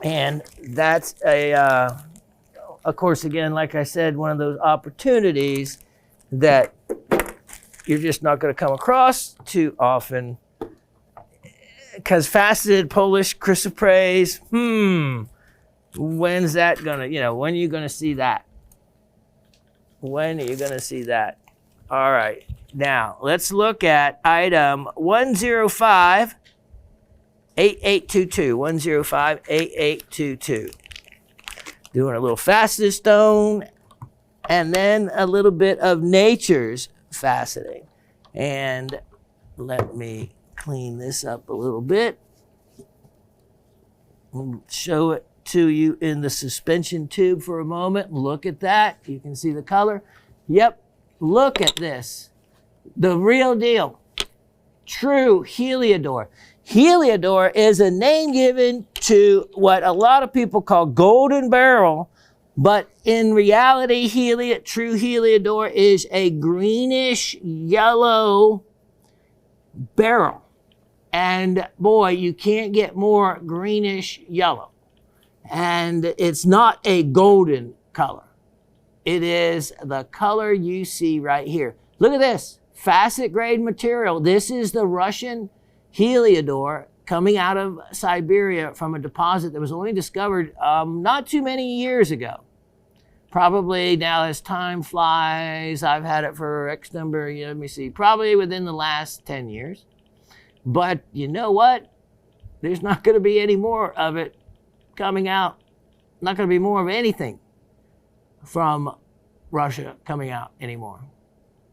Speaker 1: And that's of course, again, like I said, one of those opportunities that you're just not going to come across too often. Because faceted Polish chrysoprase, when's that gonna, when are you gonna see that? When are you gonna see that? All right, now let's look at item 1058822, 1058822. Doing a little faceted stone, and then a little bit of nature's faceting. And let me clean this up a little bit. Show it to you in the suspension tube for a moment. Look at that. You can see the color. Yep. Look at this. The real deal. True Heliodor. Heliodor is a name given to what a lot of people call golden beryl, but in reality, true Heliodor is a greenish yellow beryl. And boy, you can't get more greenish yellow. And it's not a golden color. It is the color you see right here. Look at this. facet grade material. This is the Russian Heliodor coming out of Siberia from a deposit that was only discovered not too many years ago. Probably now as time flies, I've had it for X number, let me see, probably within the last 10 years. But you know what? There's not going to be any more of it coming out. Not going to be more of anything from Russia coming out anymore.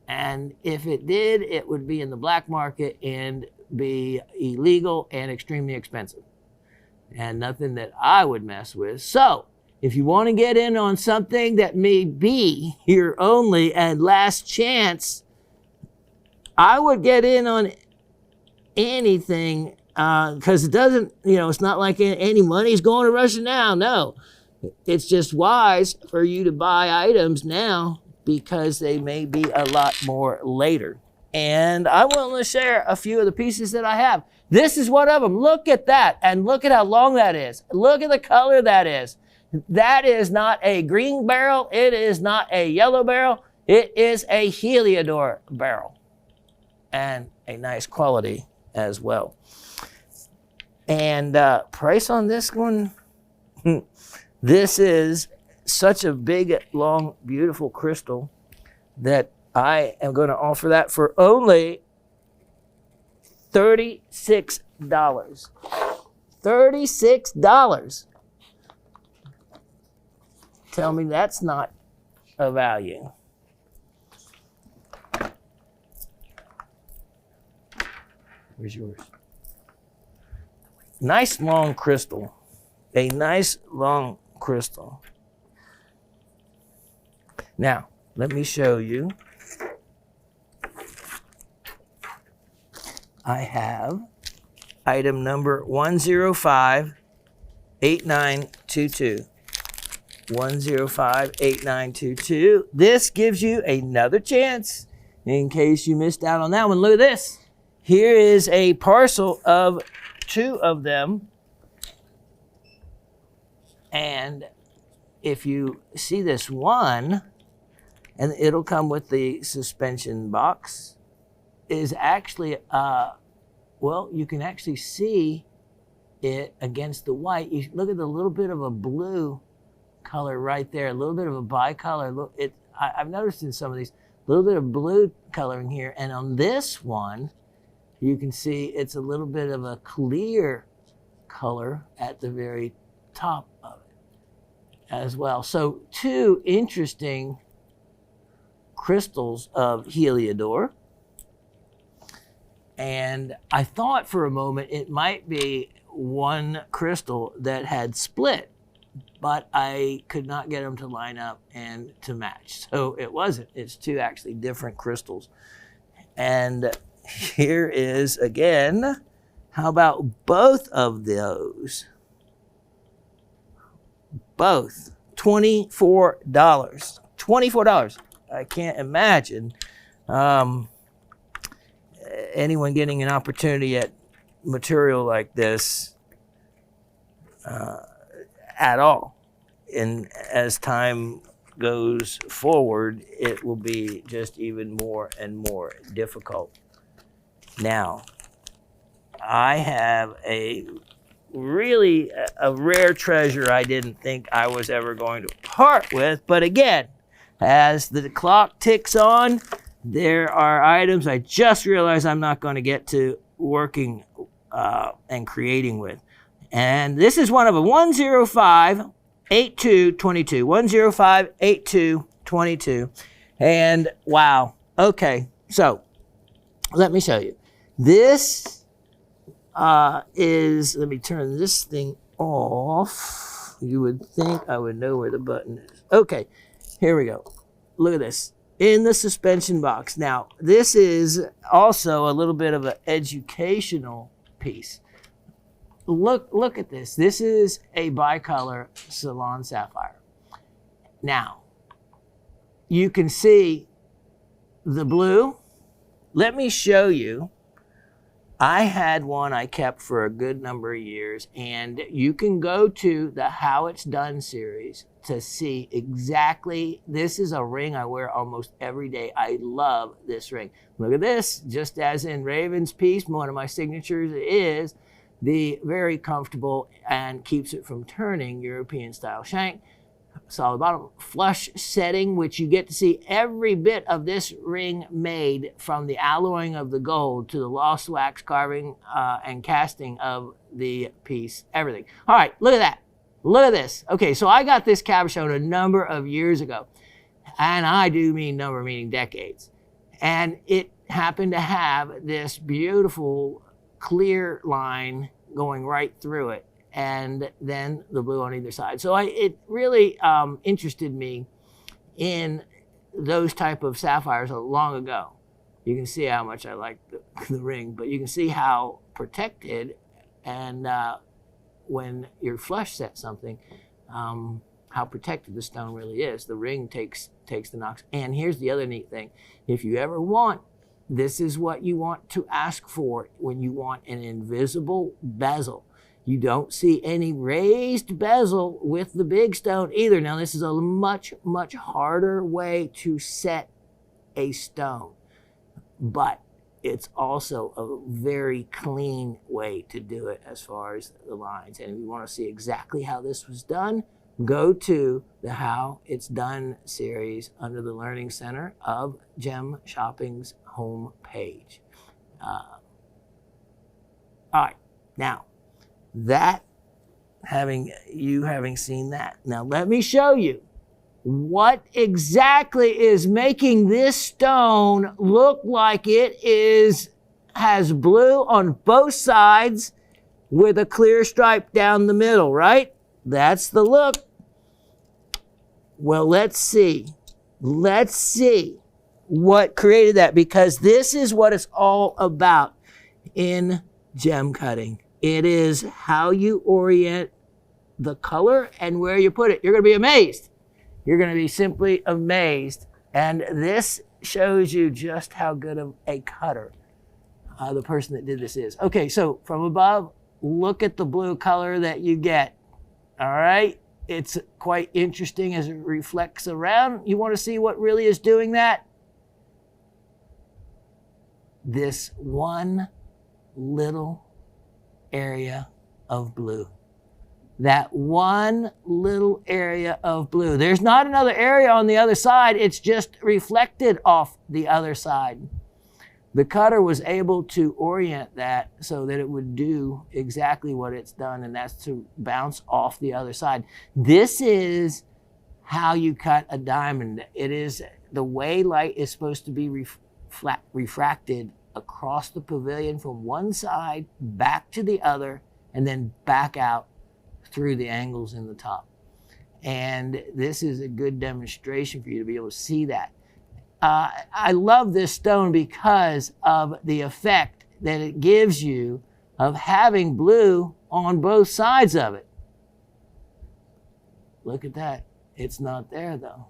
Speaker 1: And if it did, it would be in the black market and be illegal and extremely expensive. And nothing that I would mess with. So, if you want to get in on something that may be your only and last chance, I would get in on anything because it doesn't, it's not like any money's going to Russia now. No, it's just wise for you to buy items now because they may be a lot more later. And I want to share a few of the pieces that I have. This is one of them. Look at that, and look at how long that is. Look at the color that is. That is not a green barrel. It is not a yellow barrel. It is a Heliodor barrel. And a nice quality as well. And price on this one, this is such a big, long, beautiful crystal that I am going to offer that for only $36. $36. Tell me that's not a value. Where's yours? Nice long crystal. A nice long crystal. Now, let me show you. I have item number 1058922. 1058922. This gives you another chance in case you missed out on that one. Look at this. Here is a parcel of 2 of them. And if you see this one, and it'll come with the suspension box, is actually, you can actually see it against the white. You look at the little bit of a blue color right there, a little bit of a bicolor. Look, I've noticed in some of these, a little bit of blue coloring here. And on this one, you can see it's a little bit of a clear color at the very top of it as well. So 2 interesting crystals of Heliodor. And I thought for a moment it might be one crystal that had split, but I could not get them to line up and to match. So it wasn't. It's 2 actually different crystals. And here is, again, how about both of those? Both. $24. $24. I can't imagine anyone getting an opportunity at material like this at all. And as time goes forward, it will be just even more and more difficult. Now, I have a really a rare treasure I didn't think I was ever going to part with. But again, as the clock ticks on, there are items I just realized I'm not going to get to working and creating with. And this is one of them, 1058222. 1058222. And wow. Okay, so let me show you. This is, let me turn this thing off. You would think I would know where the button is. Okay, here we go. Look at this. In the suspension box. Now, this is also a little bit of an educational piece. Look at this. This is a bicolor Ceylon sapphire. Now, you can see the blue. Let me show you I had one I kept for a good number of years, and you can go to the How It's Done series to see exactly. This is a ring I wear almost every day. I love this ring. Look at this, just as in Raven's piece, one of my signatures is the very comfortable and keeps it from turning European style shank. Solid bottom, flush setting, which you get to see every bit of this ring made, from the alloying of the gold to the lost wax carving and casting of the piece, everything. All right, look at that. Look at this. Okay, so I got this cabochon a number of years ago, and I do mean number, meaning decades. And it happened to have this beautiful clear line going right through it, and then the blue on either side. So it really interested me in those type of sapphires long ago. You can see how much I like the ring, but you can see how protected, and when you're flush set something, how protected the stone really is. The ring takes the knocks. And here's the other neat thing. If you ever want, this is what you want to ask for when you want an invisible bezel. You don't see any raised bezel with the big stone either. Now, this is a much, much harder way to set a stone, but it's also a very clean way to do it as far as the lines. And if you want to see exactly how this was done, go to the How It's Done series under the Learning Center of Gem Shopping's home page. All right, now, having seen that, now let me show you what exactly is making this stone look like it has blue on both sides with a clear stripe down the middle, right? That's the look. Well, let's see what created that, because this is what it's all about in gem cutting. It is how you orient the color and where you put it. You're going to be amazed. You're going to be simply amazed. And this shows you just how good of a cutter the person that did this is. Okay, so from above, look at the blue color that you get. All right? It's quite interesting as it reflects around. You want to see what really is doing that? This one little area of blue. That one little area of blue. There's not another area on the other side. It's just reflected off the other side. The cutter was able to orient that so that it would do exactly what it's done, and that's to bounce off the other side. This is how you cut a diamond. It is the way light is supposed to be refracted across the pavilion from one side back to the other, and then back out through the angles in the top. And this is a good demonstration for you to be able to see that. I love this stone because of the effect that it gives you of having blue on both sides of it. Look at that. It's not there though.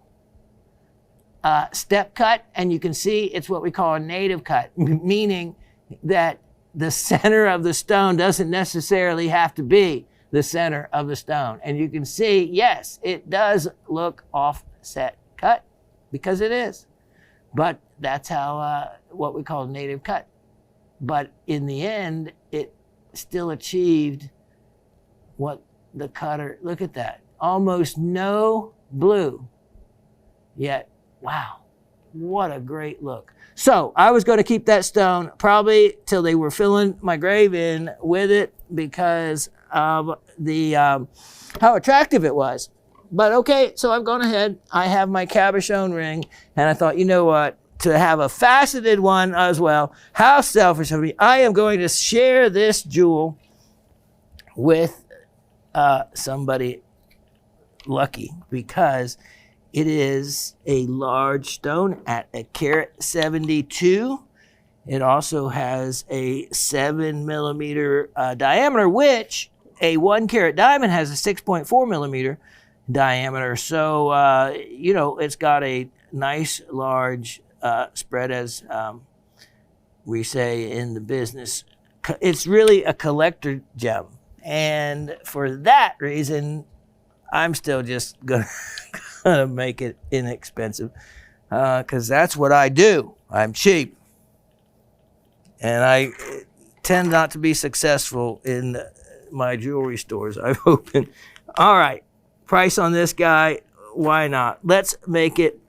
Speaker 1: Step cut, and you can see it's what we call a native cut, meaning that the center of the stone doesn't necessarily have to be the center of the stone. And you can see, yes, it does look offset cut because it is. But that's how what we call native cut. But in the end, it still achieved what the cutter, look at that, almost no blue. Yet, wow, what a great look. So I was going to keep that stone probably till they were filling my grave in with it because of the how attractive it was. But okay, so I've gone ahead. I have my cabochon ring, and I thought, you know what? To have a faceted one as well. How selfish of me. I am going to share this jewel with somebody lucky because it is a large stone at a carat 72. It also has a 7 millimeter diameter, which a 1 carat diamond has a 6.4 millimeter diameter. So, you know, it's got a nice large spread, as we say in the business, it's really a collector gem. And for that reason, I'm still just gonna make it inexpensive, because that's what I do. I'm cheap. And I tend not to be successful in my jewelry stores I've opened. All right, price on this guy, why not? Let's make it,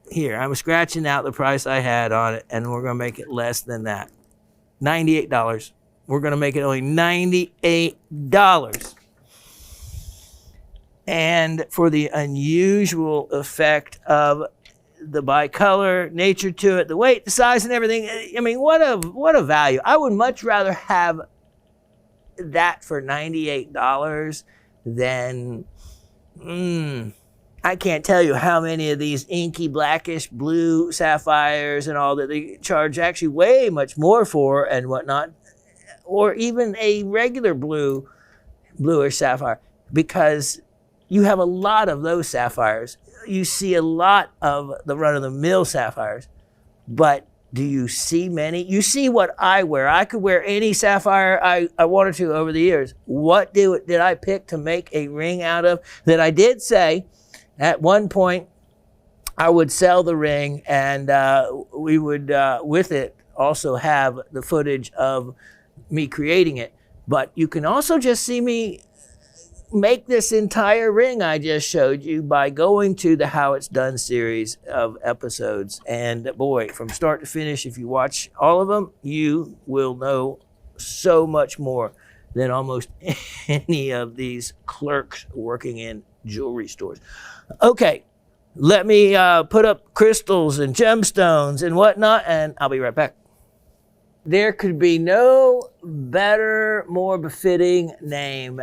Speaker 1: here, I'm scratching out the price I had on it, and we're gonna make it less than that. $98. We're gonna make it only $98. And for the unusual effect of the bicolor nature to it, the weight, the size, and everything, I mean, what a value. I would much rather have that for $98 than, I can't tell you how many of these inky blackish blue sapphires and all that they charge actually way much more for and whatnot, or even a regular bluish sapphire, because you have a lot of those sapphires. You see a lot of the run-of-the-mill sapphires, but do you see many? You see what I wear. I could wear any sapphire I wanted to over the years. What did I pick to make a ring out of? That I did say at one point I would sell the ring, and we would, with it, also have the footage of me creating it. But you can also just see me make this entire ring I just showed you by going to the How It's Done series of episodes. And boy, from start to finish, if you watch all of them, you will know so much more than almost any of these clerks working in jewelry stores. Okay, let me put up crystals and gemstones and whatnot, and I'll be right back. There could be no better, more befitting name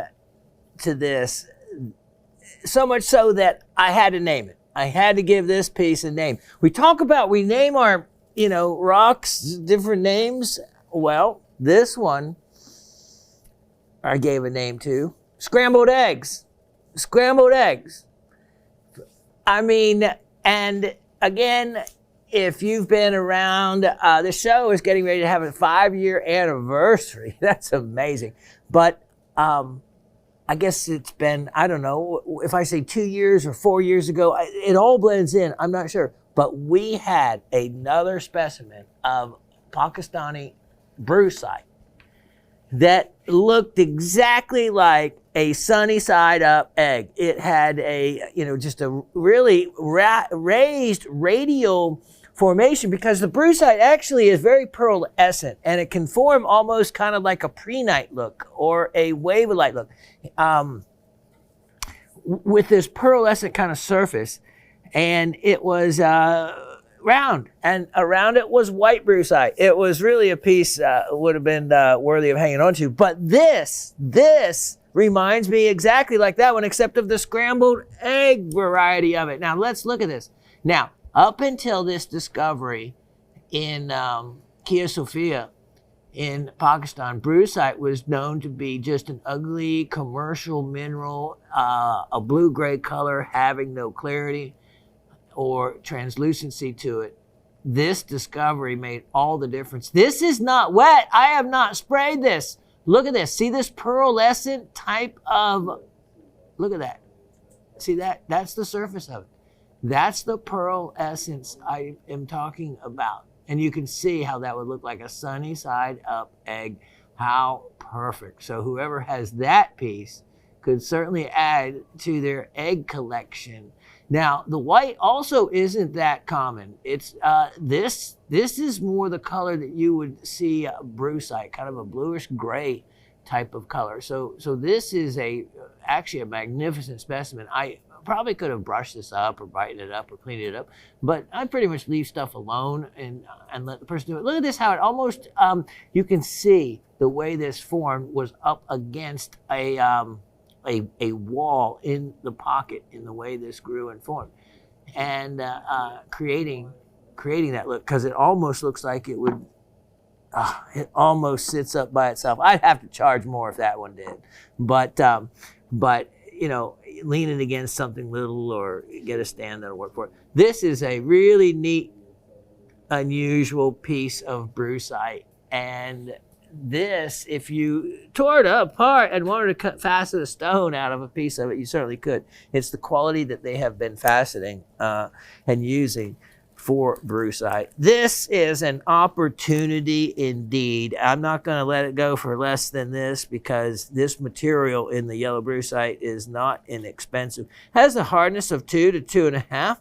Speaker 1: to this, so much so that I had to name it. I had to give this piece a name. We name our, rocks different names. Well, this one I gave a name to, scrambled eggs. Scrambled eggs. I mean, and again, if you've been around, the show is getting ready to have a 5-year anniversary. That's amazing. But I guess it's been, I don't know, if I say 2 years or 4 years ago, it all blends in. I'm not sure. But we had another specimen of Pakistani Brucite that looked exactly like a sunny side up egg. It had just a really raised radial formation, because the Brucite actually is very pearlescent, and it can form almost kind of like a prehnite look or a wave-light look with this pearlescent kind of surface. And it was round, and around it was white Brucite. It was really a piece would have been worthy of hanging on to. But this reminds me exactly like that one, except of the scrambled egg variety of it. Now let's look at this. Now, up until this discovery in Chrysoprase in Pakistan, Brucite was known to be just an ugly commercial mineral, a blue-gray color having no clarity or translucency to it. This discovery made all the difference. This is not wet. I have not sprayed this. Look at this. See this pearlescent type of, look at that. See that? That's the surface of it. That's the pearl essence I am talking about. And you can see how that would look like a sunny side up egg. How perfect. So whoever has that piece could certainly add to their egg collection. Now, the white also isn't that common. It's this is more the color that you would see Brucite, kind of a bluish gray type of color. So this is actually a magnificent specimen. I probably could have brushed this up or brightened it up or cleaned it up, but I pretty much leave stuff alone and let the person do it. Look at this, how it almost, you can see the way this formed was up against a wall in the pocket in the way this grew and formed, and creating that look, because it almost looks like it would, it almost sits up by itself. I'd have to charge more if that one did, but lean it against something little or get a stand that'll work for it. This is a really neat, unusual piece of Brucite, and this, if you tore it apart and wanted to fasten a stone out of a piece of it, you certainly could. It's the quality that they have been faceting and using for Brucite. This is an opportunity indeed. I'm not going to let it go for less than this, because this material in the yellow Brucite is not inexpensive. Has a hardness of 2 to 2.5.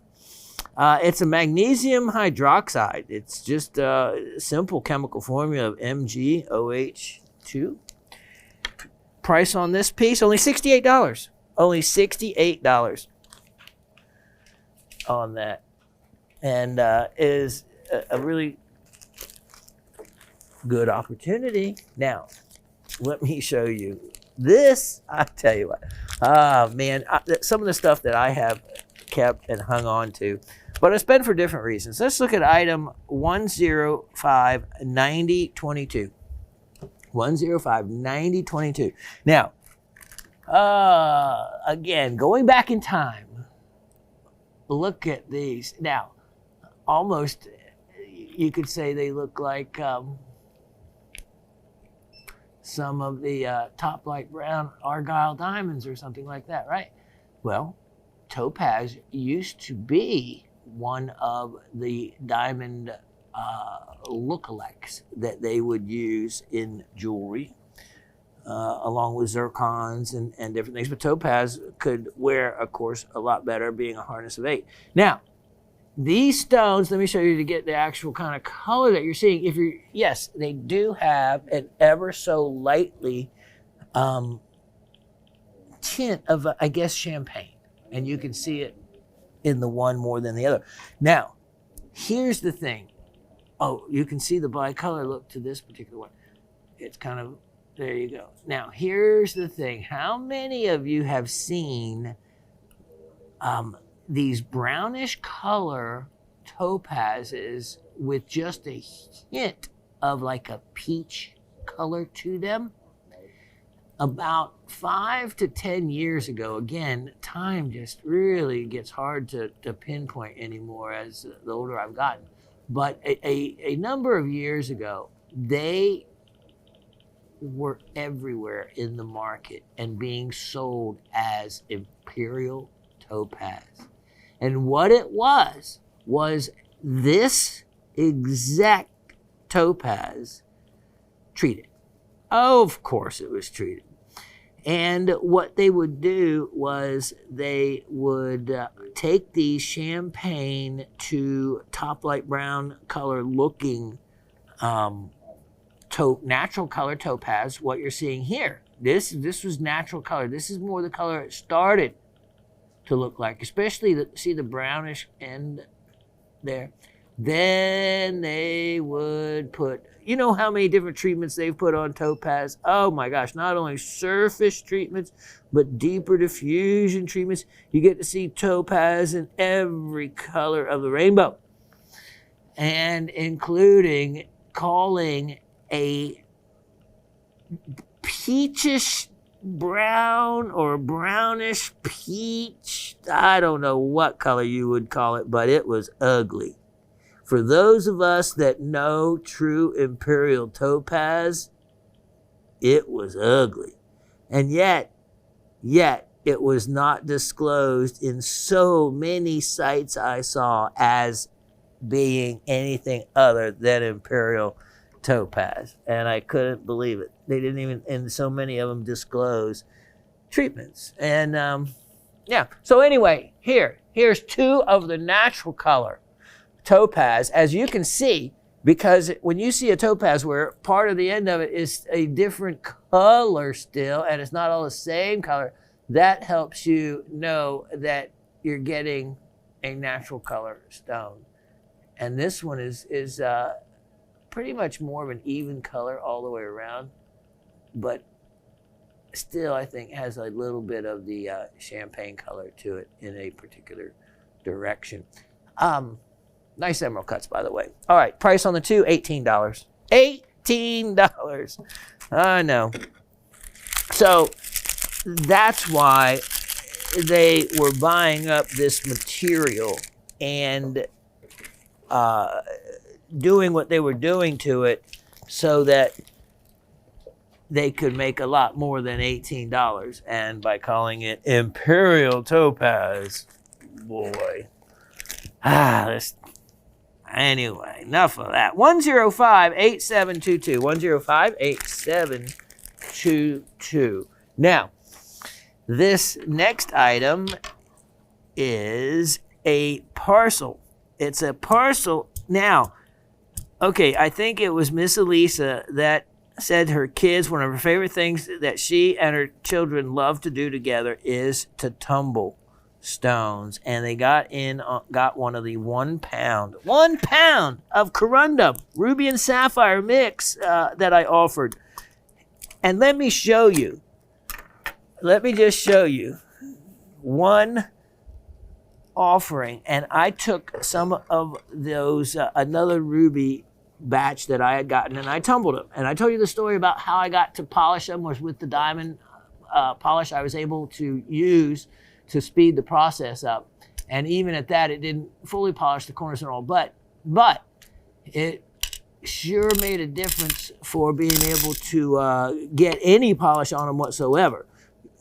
Speaker 1: It's a magnesium hydroxide. It's just a simple chemical formula of MgOH2. Price on this piece, only $68. Only $68 on that. And is a really good opportunity. Now, let me show you this. I tell you what, man, some of the stuff that I have kept and hung on to, but it's been for different reasons. Let's look at item 1059022. 1059022. Now, again, going back in time, look at these. Now, almost, you could say they look like some of the top light brown Argyle diamonds or something like that, right? Well, topaz used to be one of the diamond lookalikes that they would use in jewelry, along with zircons and different things. But topaz could wear, of course, a lot better, being a hardness of 8. Now, these stones, let me show you to get the actual kind of color that you're seeing. Yes, they do have an ever so lightly tint of, I guess, champagne. And you can see it in the one more than the other. Now, here's the thing. Oh, you can see the bicolor look to this particular one. It's kind of, there you go. Now, here's the thing. How many of you have seen these brownish color topazes with just a hint of like a peach color to them? About 5 to 10 years ago, again, time just really gets hard to pinpoint anymore as the older I've gotten. But a number of years ago, they were everywhere in the market and being sold as imperial topaz. And what it was this exact topaz treated. Of course it was treated. And what they would do was they would take these champagne to top light brown color looking natural color topaz, what you're seeing here. This was natural color. This is more the color it started to look like, especially see the brownish end there. Then they would put, you know how many different treatments they've put on topaz? Oh my gosh, not only surface treatments, but deeper diffusion treatments. You get to see topaz in every color of the rainbow. And including calling a peachish brown or brownish peach, I don't know what color you would call it, but it was ugly. For those of us that know true imperial topaz, it was ugly. And yet it was not disclosed in so many sites I saw as being anything other than imperial topaz. And I couldn't believe it. They didn't even, and so many of them disclose treatments. And yeah, so anyway, here's 2 of the natural color topaz, as you can see, because when you see a topaz where part of the end of it is a different color still, and it's not all the same color, that helps you know that you're getting a natural color stone. And this one is pretty much more of an even color all the way around, but still I think has a little bit of the champagne color to it in a particular direction. Nice emerald cuts, by the way. All right, price on the 2, $18. $18. I know. So that's why they were buying up this material and doing what they were doing to it so that they could make a lot more than $18. And by calling it Imperial Topaz, boy. Anyway, enough of that. 105-8722. 105-8722. Now, this next item is a parcel. It's a parcel. Now, okay, I think it was Miss Elisa that said her kids, one of her favorite things that she and her children love to do together is to tumble stones. And they got one of the 1 pound of corundum, ruby and sapphire mix that I offered. And let me show you. Let me just show you one offering. And I took some of those, another ruby batch that I had gotten, and I tumbled them. And I told you the story about how I got to polish them was with the diamond polish I was able to use to speed the process up. And even at that, it didn't fully polish the corners and all, but it sure made a difference for being able to get any polish on them whatsoever.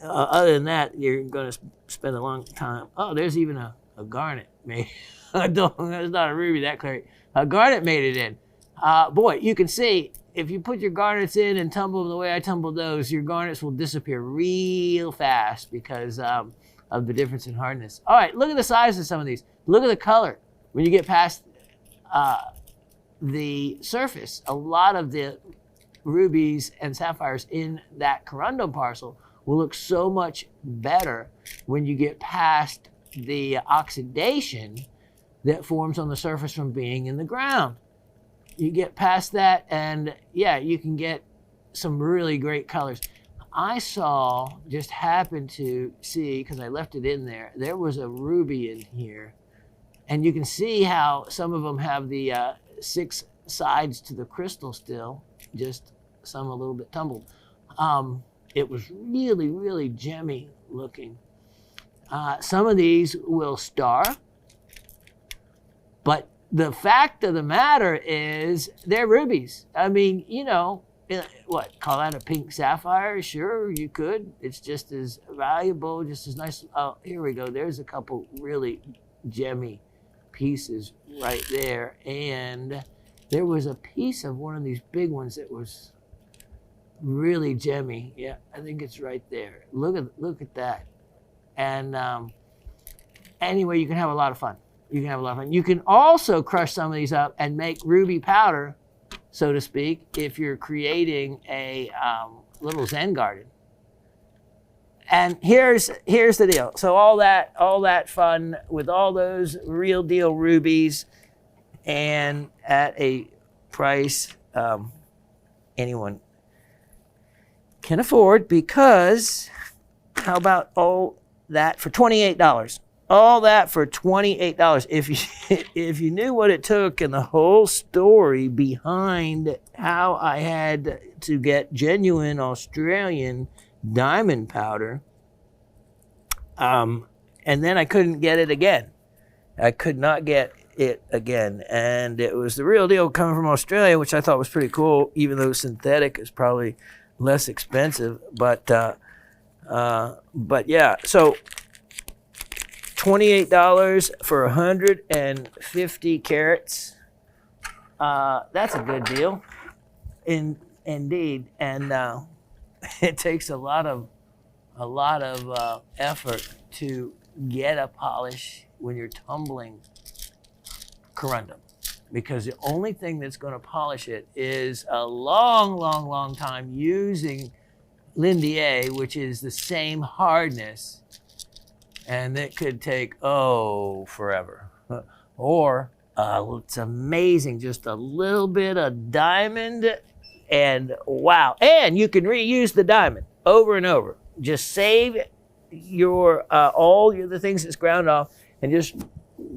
Speaker 1: Other than that, you're going to spend a long time. Oh, there's even a garnet made. That's not a ruby that clear. A garnet made it in. Boy, you can see if you put your garnets in and tumble them the way I tumbled those, your garnets will disappear real fast because of the difference in hardness. All right, look at the size of some of these. Look at the color. When you get past the surface, a lot of the rubies and sapphires in that corundum parcel will look so much better when you get past the oxidation that forms on the surface from being in the ground. You get past that and yeah, you can get some really great colors. I just happened to see, because I left it in there, there was a ruby in here. And you can see how some of them have the 6 sides to the crystal still, just some a little bit tumbled. It was really, really gemmy looking. Some of these will star, but the fact of the matter is they're rubies. I mean, you know, what, call that a pink sapphire? Sure, you could. It's just as valuable, just as nice. Oh, here we go. There's a couple really gemmy pieces right there. And there was a piece of one of these big ones that was really gemmy. Yeah, I think it's right there. Look at that. And anyway, you can have a lot of fun. You can also crush some of these up and make ruby powder, so to speak, if you're creating a little Zen garden. And here's the deal. So all that fun with all those real deal rubies, and at a price anyone can afford, because how about all that for $28? All that for $28. If you knew what it took and the whole story behind how I had to get genuine Australian diamond powder, and then I couldn't get it again. I could not get it again. And it was the real deal coming from Australia, which I thought was pretty cool, even though synthetic is probably less expensive. But yeah, so $28 for 150 carats. That's a good deal, indeed. And it takes a lot of effort to get a polish when you're tumbling corundum, because the only thing that's going to polish it is a long time using Lindier, which is the same hardness. And it could take, forever. Or, it's amazing, just a little bit of diamond, and wow. And you can reuse the diamond over and over. Just save your the things that's ground off and just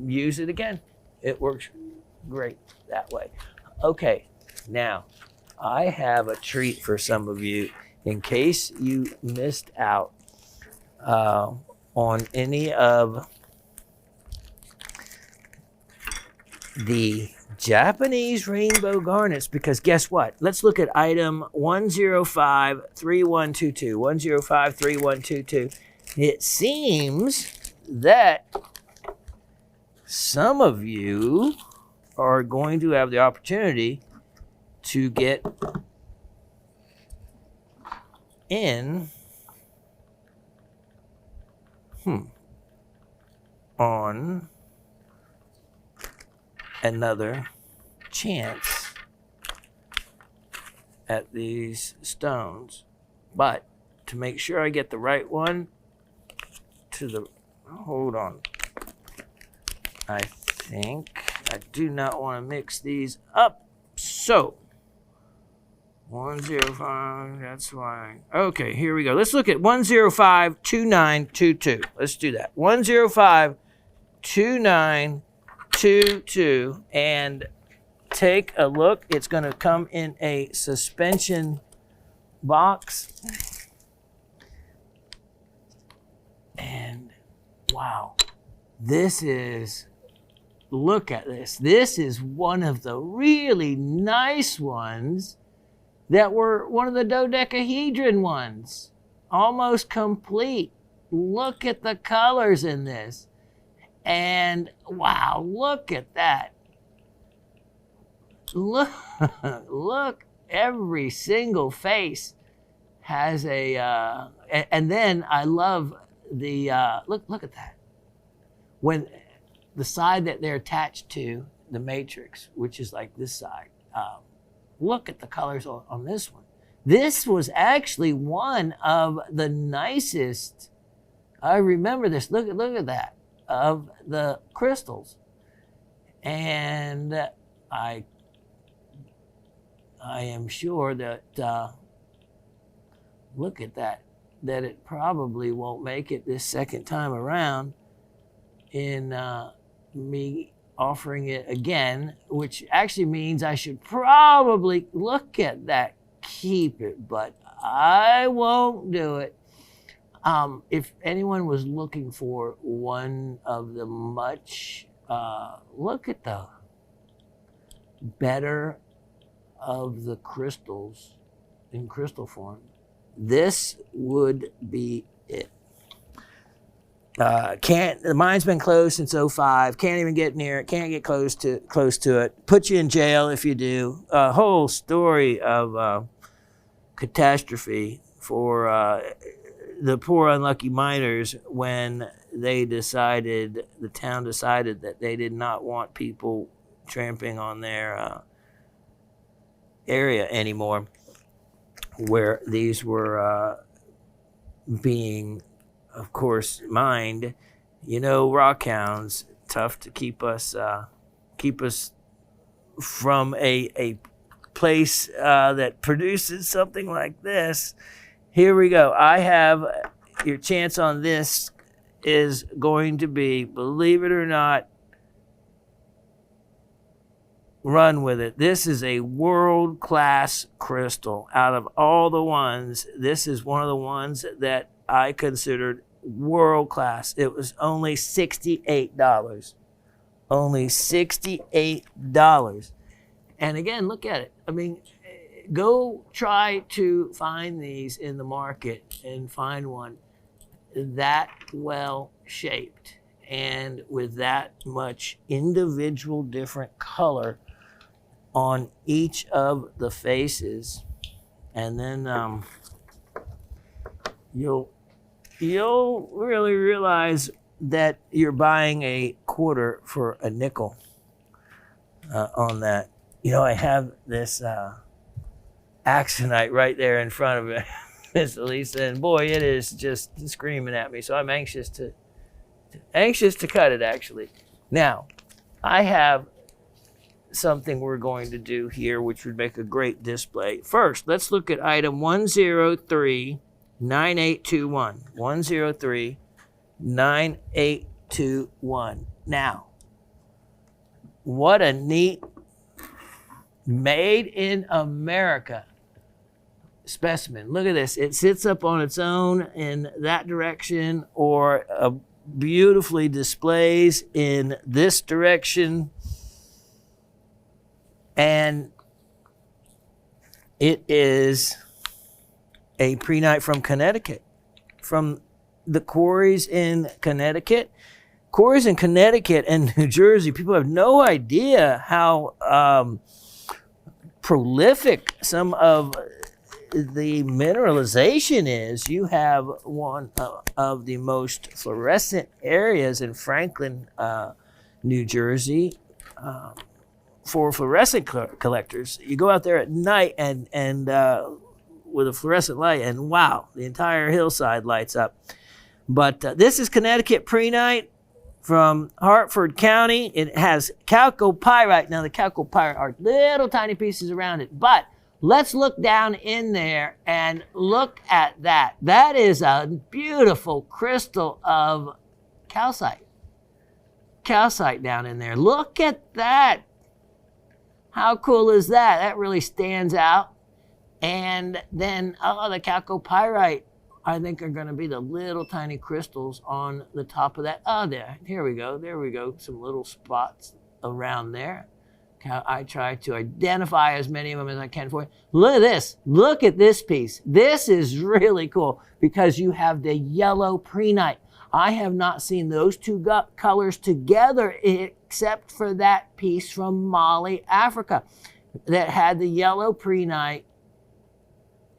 Speaker 1: use it again. It works great that way. Okay, now I have a treat for some of you in case you missed out on any of the Japanese rainbow garnets, because guess what? Let's look at item 1053122. 1053122. It seems that some of you are going to have the opportunity to get in on another chance at these stones. But to make sure I get the right one, hold on. I think I do not want to mix these up. So 105, that's why. Okay, here we go. Let's look at 1052922. Let's do that. 1052922 and take a look. It's going to come in a suspension box. And wow, look at this. This is one of the really nice ones that were one of the dodecahedron ones. Almost complete. Look at the colors in this. And wow, look at that. Look, every single face has a, and then I love the, look at that. When the side that they're attached to, the matrix, which is like this side, look at the colors on this one. This was actually one of the nicest, I remember this, look at that, of the crystals. And I am sure that, look at that it probably won't make it this second time around in me offering it again, which actually means I should probably look at that, keep it, but I won't do it. If anyone was looking for one of the much, look at the better of the crystals in crystal form, this would be it. The mine's been closed since 2005. Can't even get near it. Can't get close to it. Put you in jail if you do. A whole story of catastrophe for the poor unlucky miners when the town decided that they did not want people tramping on their area anymore, where these were being, of course, mined. You know, rock hounds, tough to keep us from a place that produces something like this. Here we go. I have your chance on this is going to be, believe it or not, run with it. This is a world-class crystal. Out of all the ones, this is one of the ones that I considered world-class. It was only $68. Only $68. And again, look at it. I mean, go try to find these in the market and find one that well shaped and with that much individual different color on each of the faces. And then you'll really realize that you're buying a quarter for a nickel on that. You know, I have this axonite right there in front of it, Miss Elisa, and boy, it is just screaming at me. So I'm anxious to cut it, actually. Now, I have something we're going to do here, which would make a great display. First, let's look at item 1039821. 1039821. Now, what a neat made in America specimen. Look at this. It sits up on its own in that direction, or beautifully displays in this direction. And it is a prehnite from Connecticut, from the quarries in Connecticut. Quarries in Connecticut and New Jersey, people have no idea how prolific some of the mineralization is. You have one of the most fluorescent areas in Franklin, New Jersey, for fluorescent collectors. You go out there at night and with a fluorescent light, and wow, the entire hillside lights up. But this is Connecticut prehnite from Hartford County. It has chalcopyrite. Now the chalcopyrite are little tiny pieces around it, but let's look down in there and look at that. That is a beautiful crystal of calcite. Calcite down in there. Look at that. How cool is that? That really stands out. And then, the chalcopyrite, I think, are going to be the little tiny crystals on the top of that. Oh, here we go. There we go. Some little spots around there. I try to identify as many of them as I can for you. Look at this. Look at this piece. This is really cool because you have the yellow prehnite. I have not seen those two colors together except for that piece from Mali, Africa, that had the yellow prehnite,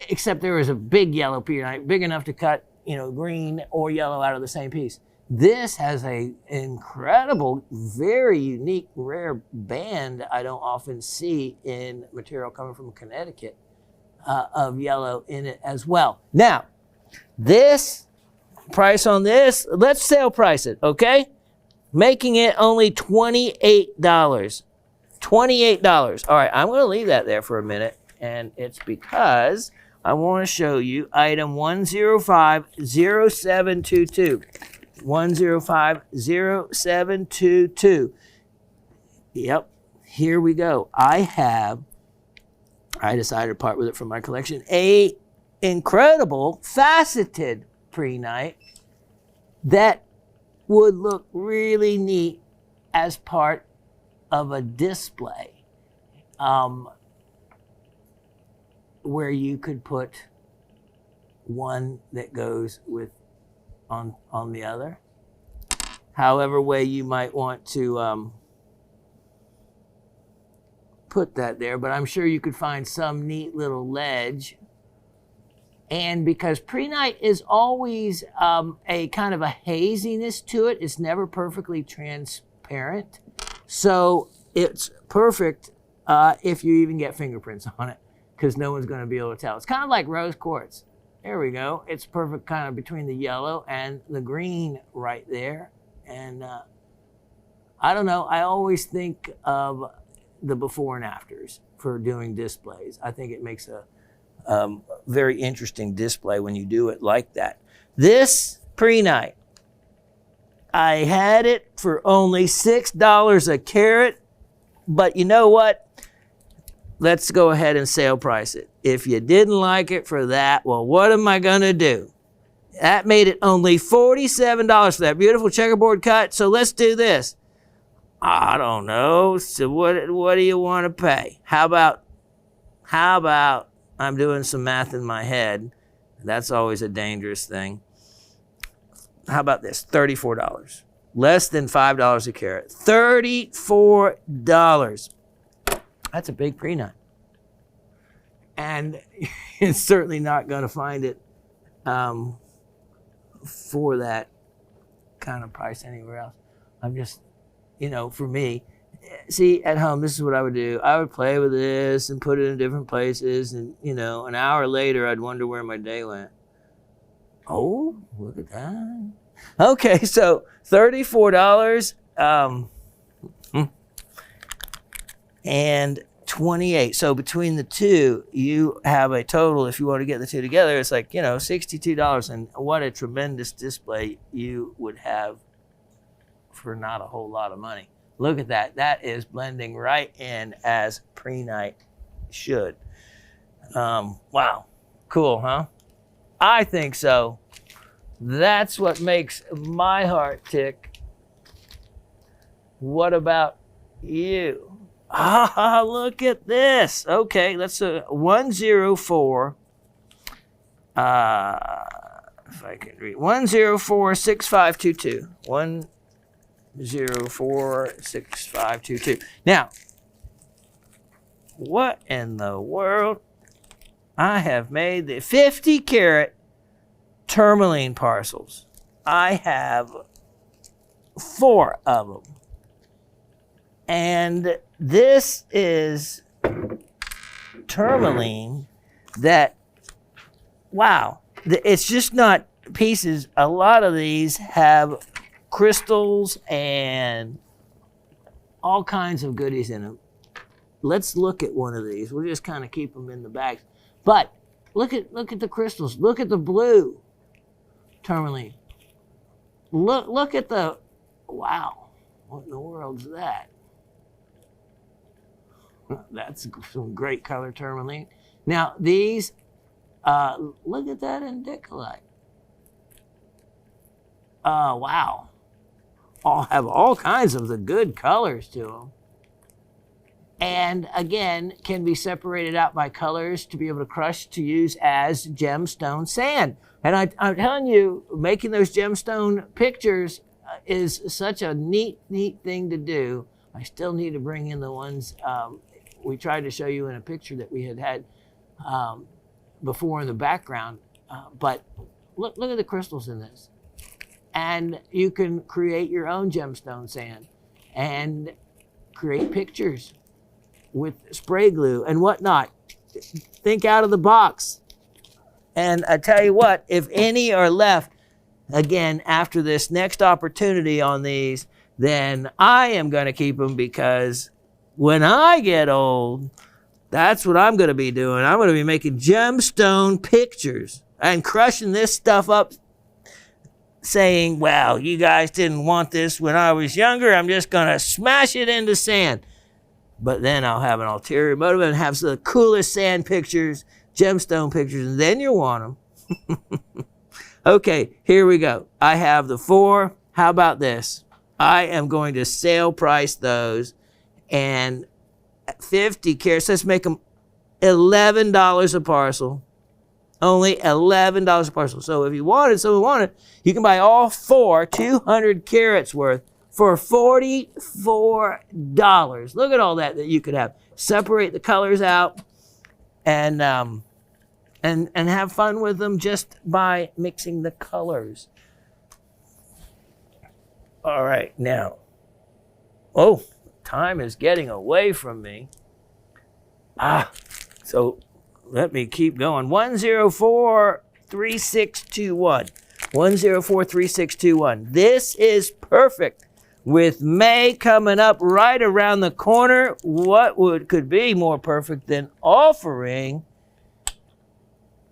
Speaker 1: except there was a big yellow prehnite, big enough to cut, green or yellow out of the same piece. This has a incredible, very unique, rare band I don't often see in material coming from Connecticut of yellow in it as well. Now, this price on this, let's sale price it, okay? Making it only $28. $28. All right, I'm going to leave that there for a minute, and it's because I want to show you item 1050722. 1050722. Yep, here we go. I decided to part with it from my collection. A incredible faceted prehnite that would look really neat as part of a display, where you could put one that goes with on the other. However way you might want to put that there, but I'm sure you could find some neat little ledge. And because prehnite is always a kind of a haziness to it, it's never perfectly transparent. So it's perfect if you even get fingerprints on it, because no one's going to be able to tell. It's kind of like rose quartz. There we go. It's perfect kind of between the yellow and the green right there. And I don't know, I always think of the before and afters for doing displays. I think it makes a very interesting display when you do it like that. This prehnite, I had it for only $6 a carat, but you know what? Let's go ahead and sale price it. If you didn't like it for that, well, what am I gonna do? That made it only $47 for that beautiful checkerboard cut. So let's do this. I don't know. So what do you want to pay? How about I'm doing some math in my head. That's always a dangerous thing. How about this? $34. Less than $5 a carat. $34. That's a big prehnite. And it's certainly not going to find it for that kind of price anywhere else. I'm just, for me, see, at home, this is what I would do. I would play with this and put it in different places. And, an hour later, I'd wonder where my day went. Oh, look at that. Okay, so $34 and $28. So between the two, you have a total, if you want to get the two together, it's like, $62. And what a tremendous display you would have for not a whole lot of money. Look at that. That is blending right in as prehnite should. Wow. Cool, huh? I think so. That's what makes my heart tick. What about you? Ah, look at this. Okay, let's 104. If I can read 1046522. 1046522. Now, what in the world? I have made the 50 carat tourmaline parcels. I have 4 of them. And this is tourmaline that, wow, it's just not pieces. A lot of these have crystals and all kinds of goodies in them. Let's look at one of these. We'll just kind of keep them in the bags. But look at the crystals. Look at the blue tourmaline. Look at the, wow, what in the world's that? That's some great color tourmaline. Now these, look at that indicolite. Wow. All have all kinds of the good colors to them. And again, can be separated out by colors to be able to crush to use as gemstone sand. And I'm telling you, making those gemstone pictures is such a neat thing to do. I still need to bring in the ones we tried to show you in a picture that we had before in the background. But look at the crystals in this. And you can create your own gemstone sand and create pictures with spray glue and whatnot. Think out of the box. And I tell you what, if any are left, again, after this next opportunity on these, then I am going to keep them, because when I get old, that's what I'm going to be doing. I'm going to be making gemstone pictures and crushing this stuff up, saying, well, you guys didn't want this when I was younger. I'm just going to smash it into sand. But then I'll have an ulterior motive and have the coolest sand pictures, gemstone pictures, and then you'll want them. Okay, here we go. I have the 4. How about this? I am going to sale price those, and 50 carats, let's make them $11 a parcel. Only $11 a parcel. So if you wanted, you can buy all 4, 200 carats worth for $44. Look at all that you could have. Separate the colors out and have fun with them just by mixing the colors. All right, now. Oh, time is getting away from me. So let me keep going. 1043621. 1043621. This is perfect. With May coming up right around the corner, what could be more perfect than offering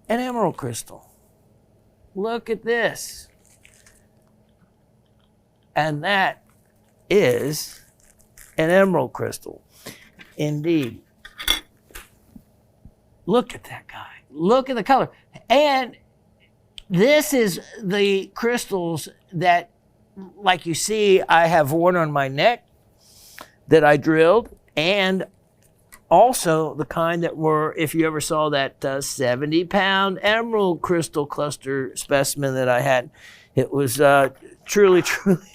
Speaker 1: an emerald crystal? Look at this. And that is an emerald crystal. Indeed. Look at that guy. Look at the color. And this is the crystals that, like you see, I have worn on my neck that I drilled, and also the kind that were, if you ever saw that 70-pound emerald crystal cluster specimen that I had, it was truly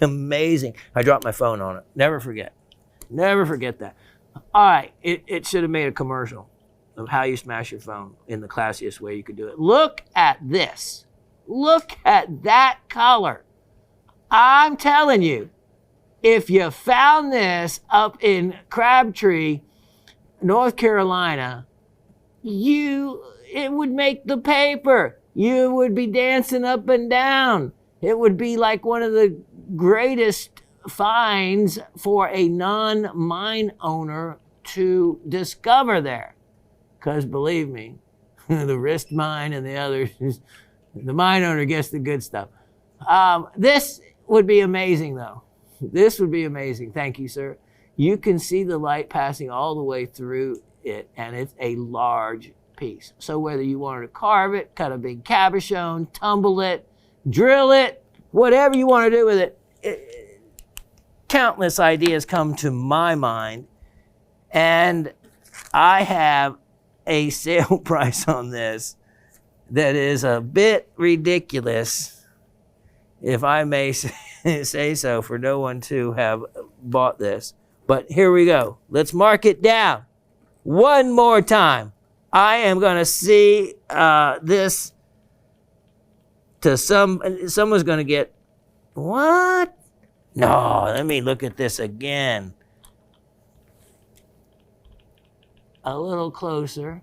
Speaker 1: amazing. I dropped my phone on it. Never forget. Never forget that. All right, it should have made a commercial of how you smash your phone in the classiest way you could do it. Look at this. Look at that color. I'm telling you, if you found this up in Crabtree, North Carolina, it would make the paper. You would be dancing up and down. It would be like one of the greatest finds for a non-mine owner to discover there. Because believe me, the wrist mine and the others, the mine owner gets the good stuff. This would be amazing, though. This would be amazing. Thank you, sir. You can see the light passing all the way through it, and it's a large piece. So whether you wanted to carve it, cut a big cabochon, tumble it, drill it, whatever you want to do with it, countless ideas come to my mind. And I have a sale price on this that is a bit ridiculous, if I may say so, for no one to have bought this. But here we go. Let's mark it down one more time. I am going to see this to someone's going to get, what? No, let me look at this again. A little closer,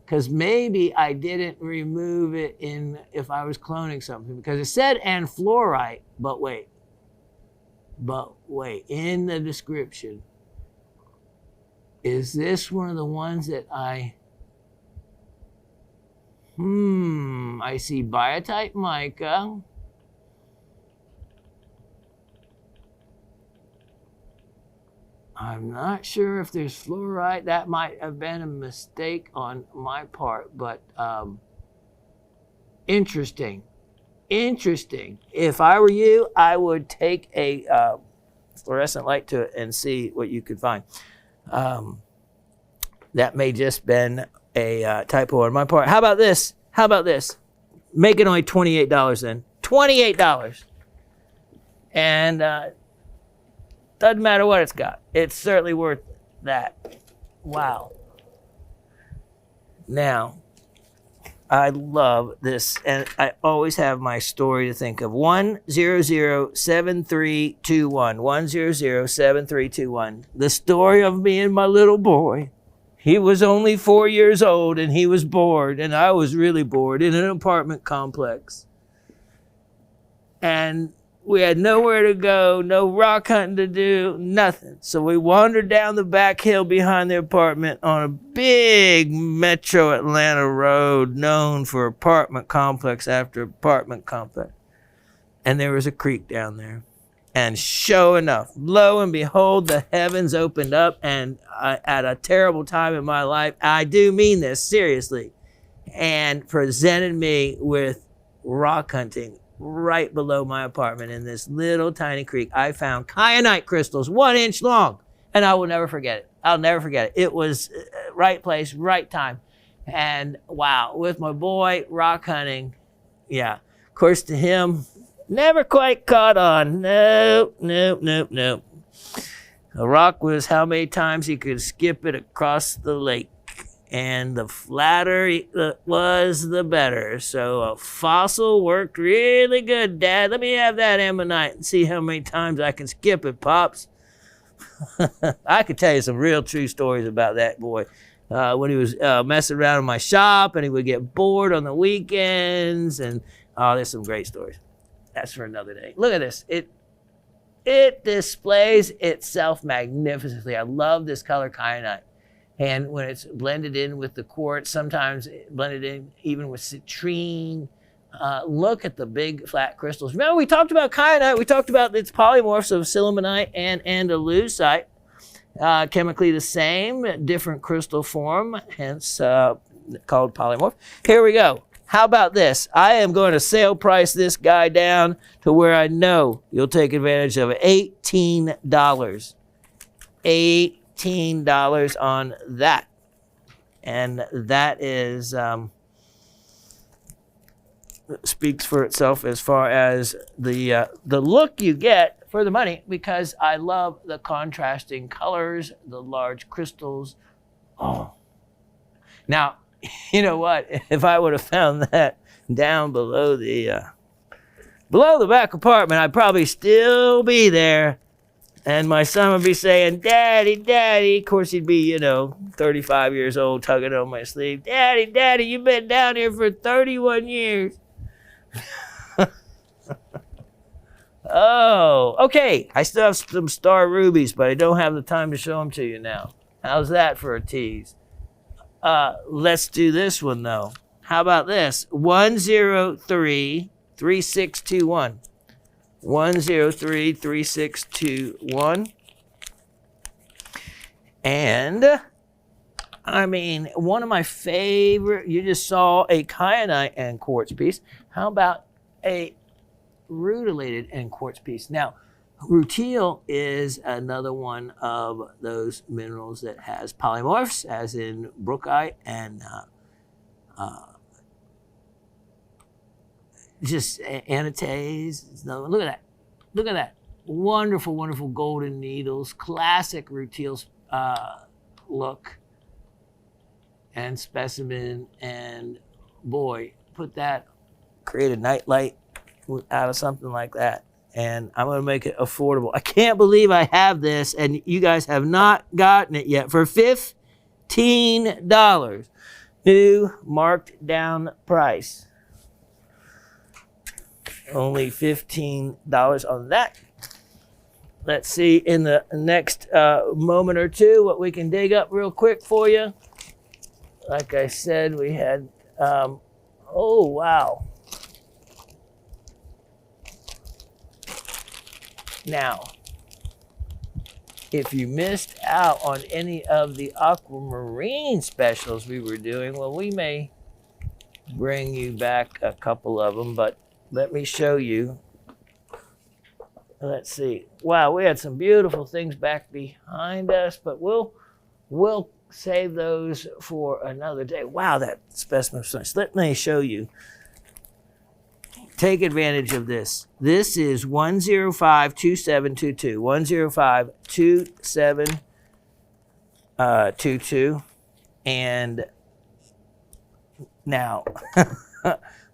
Speaker 1: because maybe I didn't remove it if I was cloning something, because it said and fluorite, but wait, in the description, is this one of the ones that I see biotite mica. I'm not sure if there's fluorite. That might have been a mistake on my part, but interesting. If I were you, I would take a fluorescent light to it and see what you could find. That may just been a typo on my part. How about this? Make it only $28 then. $28. And doesn't matter what it's got. It's certainly worth that. Wow. Now, I love this, and I always have my story to think of. 1007321. 1007321. The story of me and my little boy. He was only 4 years old, and he was bored, and I was really bored in an apartment complex. And we had nowhere to go, no rock hunting to do, nothing. So we wandered down the back hill behind the apartment on a big metro Atlanta road known for apartment complex after apartment complex. And there was a creek down there. And sure enough, lo and behold, the heavens opened up, and at a terrible time in my life, I do mean this seriously, and presented me with rock hunting right below my apartment in this little tiny creek. I found kyanite crystals 1 inch long, and I will never forget it. I'll never forget it. It was right place, right time. And wow, with my boy rock hunting, yeah. Of course, to him, never quite caught on. Nope. A rock was how many times he could skip it across the lake. And the flatter was the better. So a fossil worked really good, Dad. Let me have that ammonite and see how many times I can skip it, Pops. I could tell you some real true stories about that boy. When he was messing around in my shop, and he would get bored on the weekends. And there's some great stories. That's for another day. Look at this. It displays itself magnificently. I love this color kyanite. And when it's blended in with the quartz, sometimes blended in even with citrine. Look at the big flat crystals. Remember, we talked about kyanite. We talked about its polymorphs of sillimanite and andalusite. Chemically the same, different crystal form, hence called polymorph. Here we go. How about this? I am going to sale price this guy down to where I know you'll take advantage of it. $18. $18 on that. And that is speaks for itself as far as the look you get for the money, because I love the contrasting colors, the large crystals. Oh. Now, you know what? If I would have found that down below the back apartment, I'd probably still be there. And my son would be saying, Daddy, Daddy. Of course, he'd be, 35 years old, tugging on my sleeve. Daddy, Daddy, you've been down here for 31 years. Oh, okay. I still have some star rubies, but I don't have the time to show them to you now. How's that for a tease? Let's do this one, though. How about this? 1033621. 1033621. And I mean, one of my favorite, you just saw a kyanite and quartz piece. How about a rutilated and quartz piece? Now, Rutile is another one of those minerals that has polymorphs, as in Brucite and just anatase. Look at that. Look at that. Wonderful, wonderful golden needles. Classic Rutile look. And specimen. And boy, create a nightlight out of something like that. And I'm going to make it affordable. I can't believe I have this, and you guys have not gotten it yet, for $15. New marked down price. Only $15 on that. Let's see in the next moment or two what we can dig up real quick for you. Like I said, we had, oh, wow. Now, if you missed out on any of the aquamarine specials we were doing, well, we may bring you back a couple of them, but let me show you. Let's see. Wow, we had some beautiful things back behind us, but we'll save those for another day. Wow, that specimen was nice. Let me show you. Take advantage of this. This is 1052722. 1052722. And now,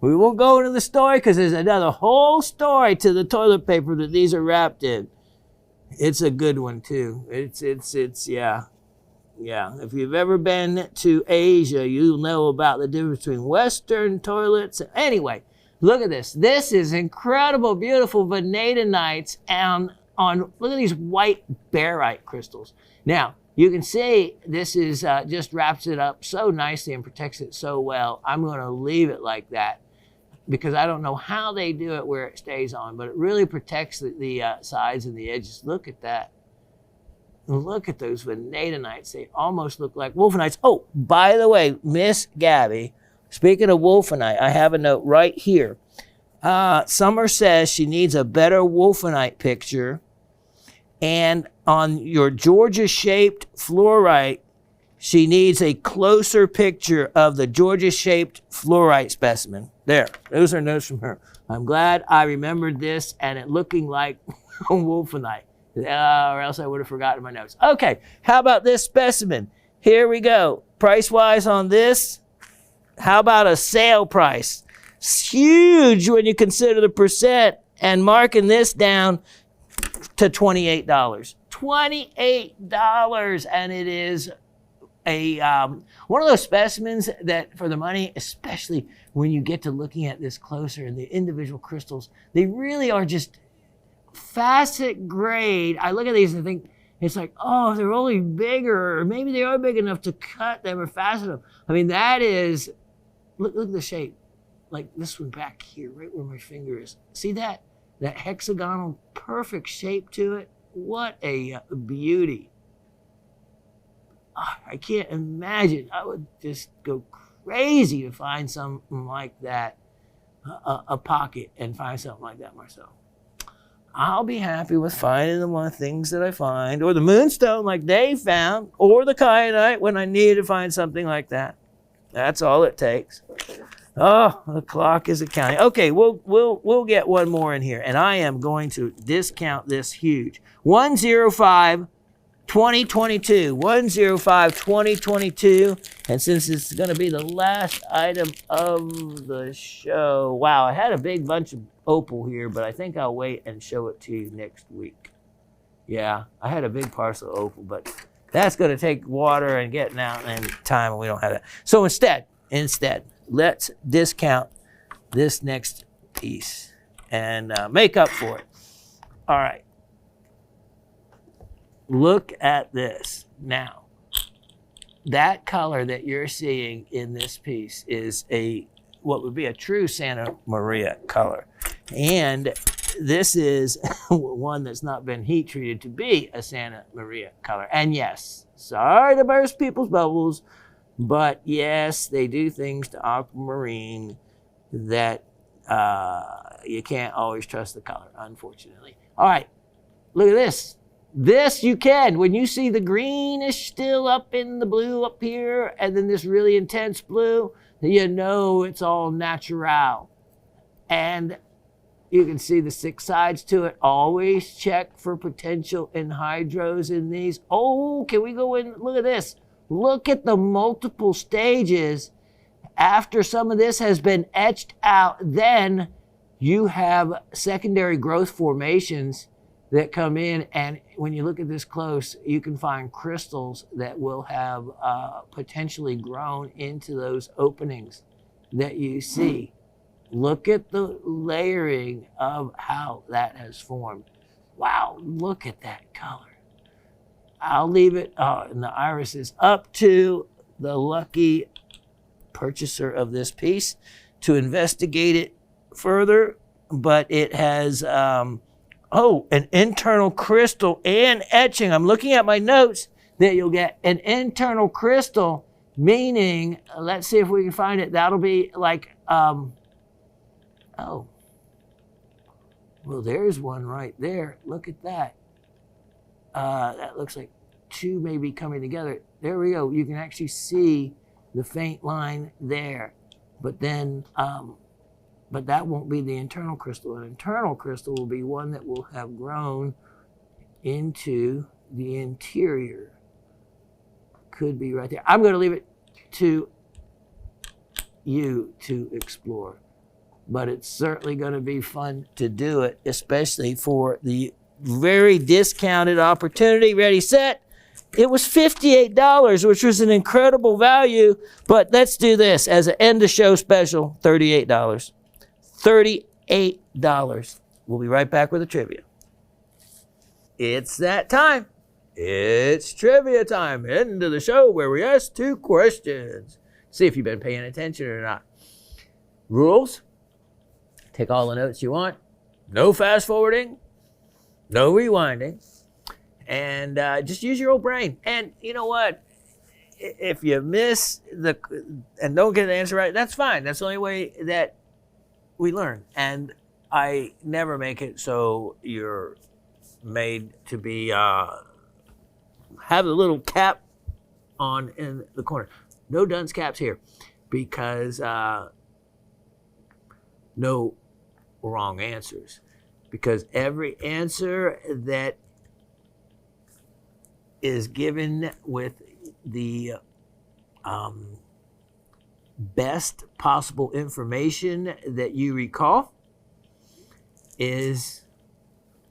Speaker 1: we won't go into the story because there's another whole story to the toilet paper that these are wrapped in. It's a good one too. It's yeah. Yeah, if you've ever been to Asia, you'll know about the difference between Western toilets. Anyway, look at this. This is incredible, beautiful vanadinites look at these white barite crystals. Now, you can see this is just wraps it up so nicely and protects it so well. I'm going to leave it like that because I don't know how they do it where it stays on, but it really protects the sides and the edges. Look at that. Look at those vanadinites. They almost look like wolfenites. Oh, by the way, Miss Gabby, speaking of wolfenite, I have a note right here. Summer says she needs a better wolfenite picture. And on your Georgia-shaped fluorite, she needs a closer picture of the Georgia-shaped fluorite specimen. There, those are notes from her. I'm glad I remembered this and it looking like wolfenite. Or else I would have forgotten my notes. Okay, how about this specimen? Here we go. Price-wise on this, how about a sale price? It's huge when you consider the percent, and marking this down to $28. $28, and it is a one of those specimens that for the money, especially when you get to looking at this closer and the individual crystals, they really are just facet grade. I look at these and think, it's like, oh, they're only bigger, or maybe they are big enough to cut them or facet them. I mean, that is, look at the shape. Like this one back here, right where my finger is. See that? That hexagonal, perfect shape to it. What a beauty. Oh, I can't imagine. I would just go crazy to find something like that, a pocket, and find something like that myself. I'll be happy with finding the one things that I find, or the moonstone like Dave found, or the kyanite when I need to find something like that. That's all it takes. Oh, the clock is counting. Okay, we'll get one more in here, and I am going to discount this huge. 105 2022. 105 2022. And since it's going to be the last item of the show, wow, I had a big bunch of opal here, but I think I'll wait and show it to you next week. Yeah, I had a big parcel of opal, but that's going to take water and getting out and time, and we don't have that. So instead, let's discount this next piece and make up for it. All right. Look at this. Now, that color that you're seeing in this piece is what would be a true Santa Maria color. And this is one that's not been heat treated to be a Santa Maria color. And yes, sorry to burst people's bubbles, but yes, they do things to aquamarine that you can't always trust the color, unfortunately. All right, look at this. This you can. When you see the greenish still up in the blue up here, and then this really intense blue, you know it's all natural. And you can see the 6 sides to it. Always check for potential anhydrous in these. Oh, can we go in? Look at this. Look at the multiple stages. After some of this has been etched out, then you have secondary growth formations that come in, and when you look at this close, you can find crystals that will have potentially grown into those openings that you see. Look at the layering of how that has formed. Wow, look at that color. I'll leave it, and the iris is up to the lucky purchaser of this piece to investigate it further, but it has an internal crystal and etching. I'm looking at my notes that you'll get an internal crystal, meaning, let's see if we can find it. That'll be like, well, there's one right there. Look at that. That looks like 2 maybe coming together. There we go. You can actually see the faint line there. But then, but that won't be the internal crystal. An internal crystal will be one that will have grown into the interior. Could be right there. I'm going to leave it to you to explore. But it's certainly going to be fun to do it, especially for the very discounted opportunity. Ready, set. It was $58, which was an incredible value. But let's do this as an end of show special, $38. $38. We'll be right back with the trivia. It's that time. It's trivia time. End of the show where we ask 2 questions. See if you've been paying attention or not. Rules. Take all the notes you want. No fast forwarding. No rewinding. And just use your old brain. And you know what? If you miss and don't get the answer right, that's fine. That's the only way that we learn. And I never make it so you're made to be have a little cap on in the corner. No dunce caps here, because no wrong answers. Because every answer that is given with the best possible information that you recall is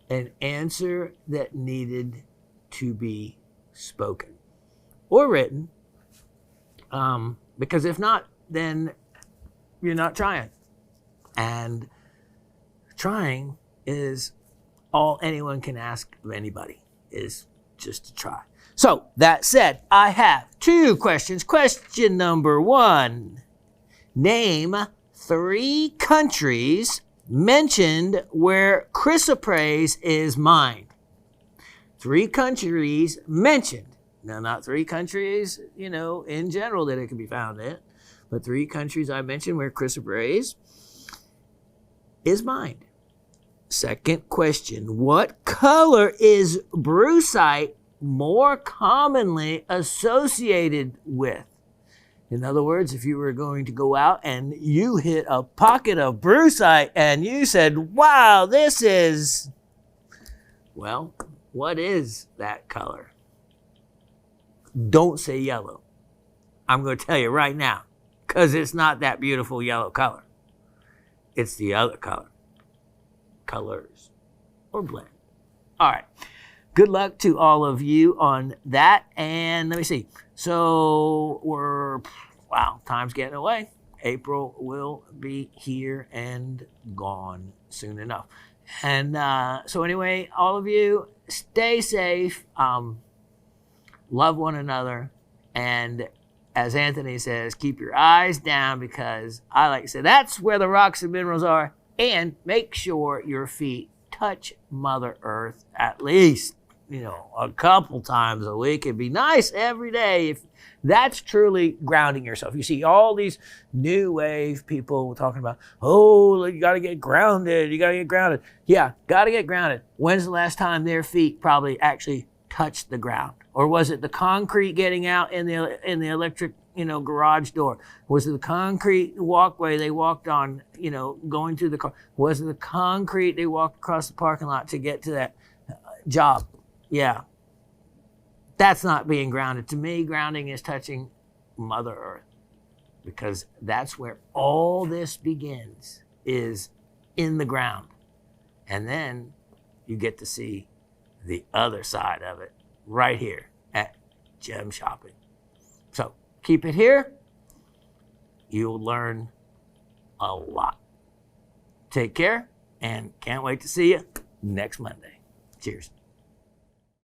Speaker 1: an answer that needed to be spoken or written, because if not, then you're not trying. And trying is all anyone can ask of anybody, is just to try. So that said, I have 2 questions. Question number 1. Name 3 countries mentioned where chrysoprase is mined. 3 countries mentioned. Now, not 3 countries, in general that it can be found in, but 3 countries I mentioned where chrysoprase is mined. Second question, what color is brucite more commonly associated with? In other words, if you were going to go out and you hit a pocket of brucite and you said, wow, this is, well, what is that color? Don't say yellow. I'm going to tell you right now, because it's not that beautiful yellow color. It's the other color. Colors or blend. All right. Good luck to all of you on that. And let me see. So time's getting away. April will be here and gone soon enough. And so anyway, all of you, stay safe. Love one another. And as Anthony says, keep your eyes down, because I like to say that's where the rocks and minerals are. And make sure your feet touch Mother Earth at least, a couple times a week. It'd be nice every day if that's truly grounding yourself. You see all these new wave people talking about, oh, you got to get grounded. You got to get grounded. Yeah, got to get grounded. When's the last time their feet probably actually touched the ground? Or was it the concrete getting out in the electric, garage door? Was it the concrete walkway they walked on, going through the car? Was it the concrete they walked across the parking lot to get to that job? Yeah. That's not being grounded. To me, grounding is touching Mother Earth, because that's where all this begins, is in the ground. And then you get to see the other side of it right here at Gem Shopping. So keep it here. You'll learn a lot. Take care, and can't wait to see you next Monday. Cheers.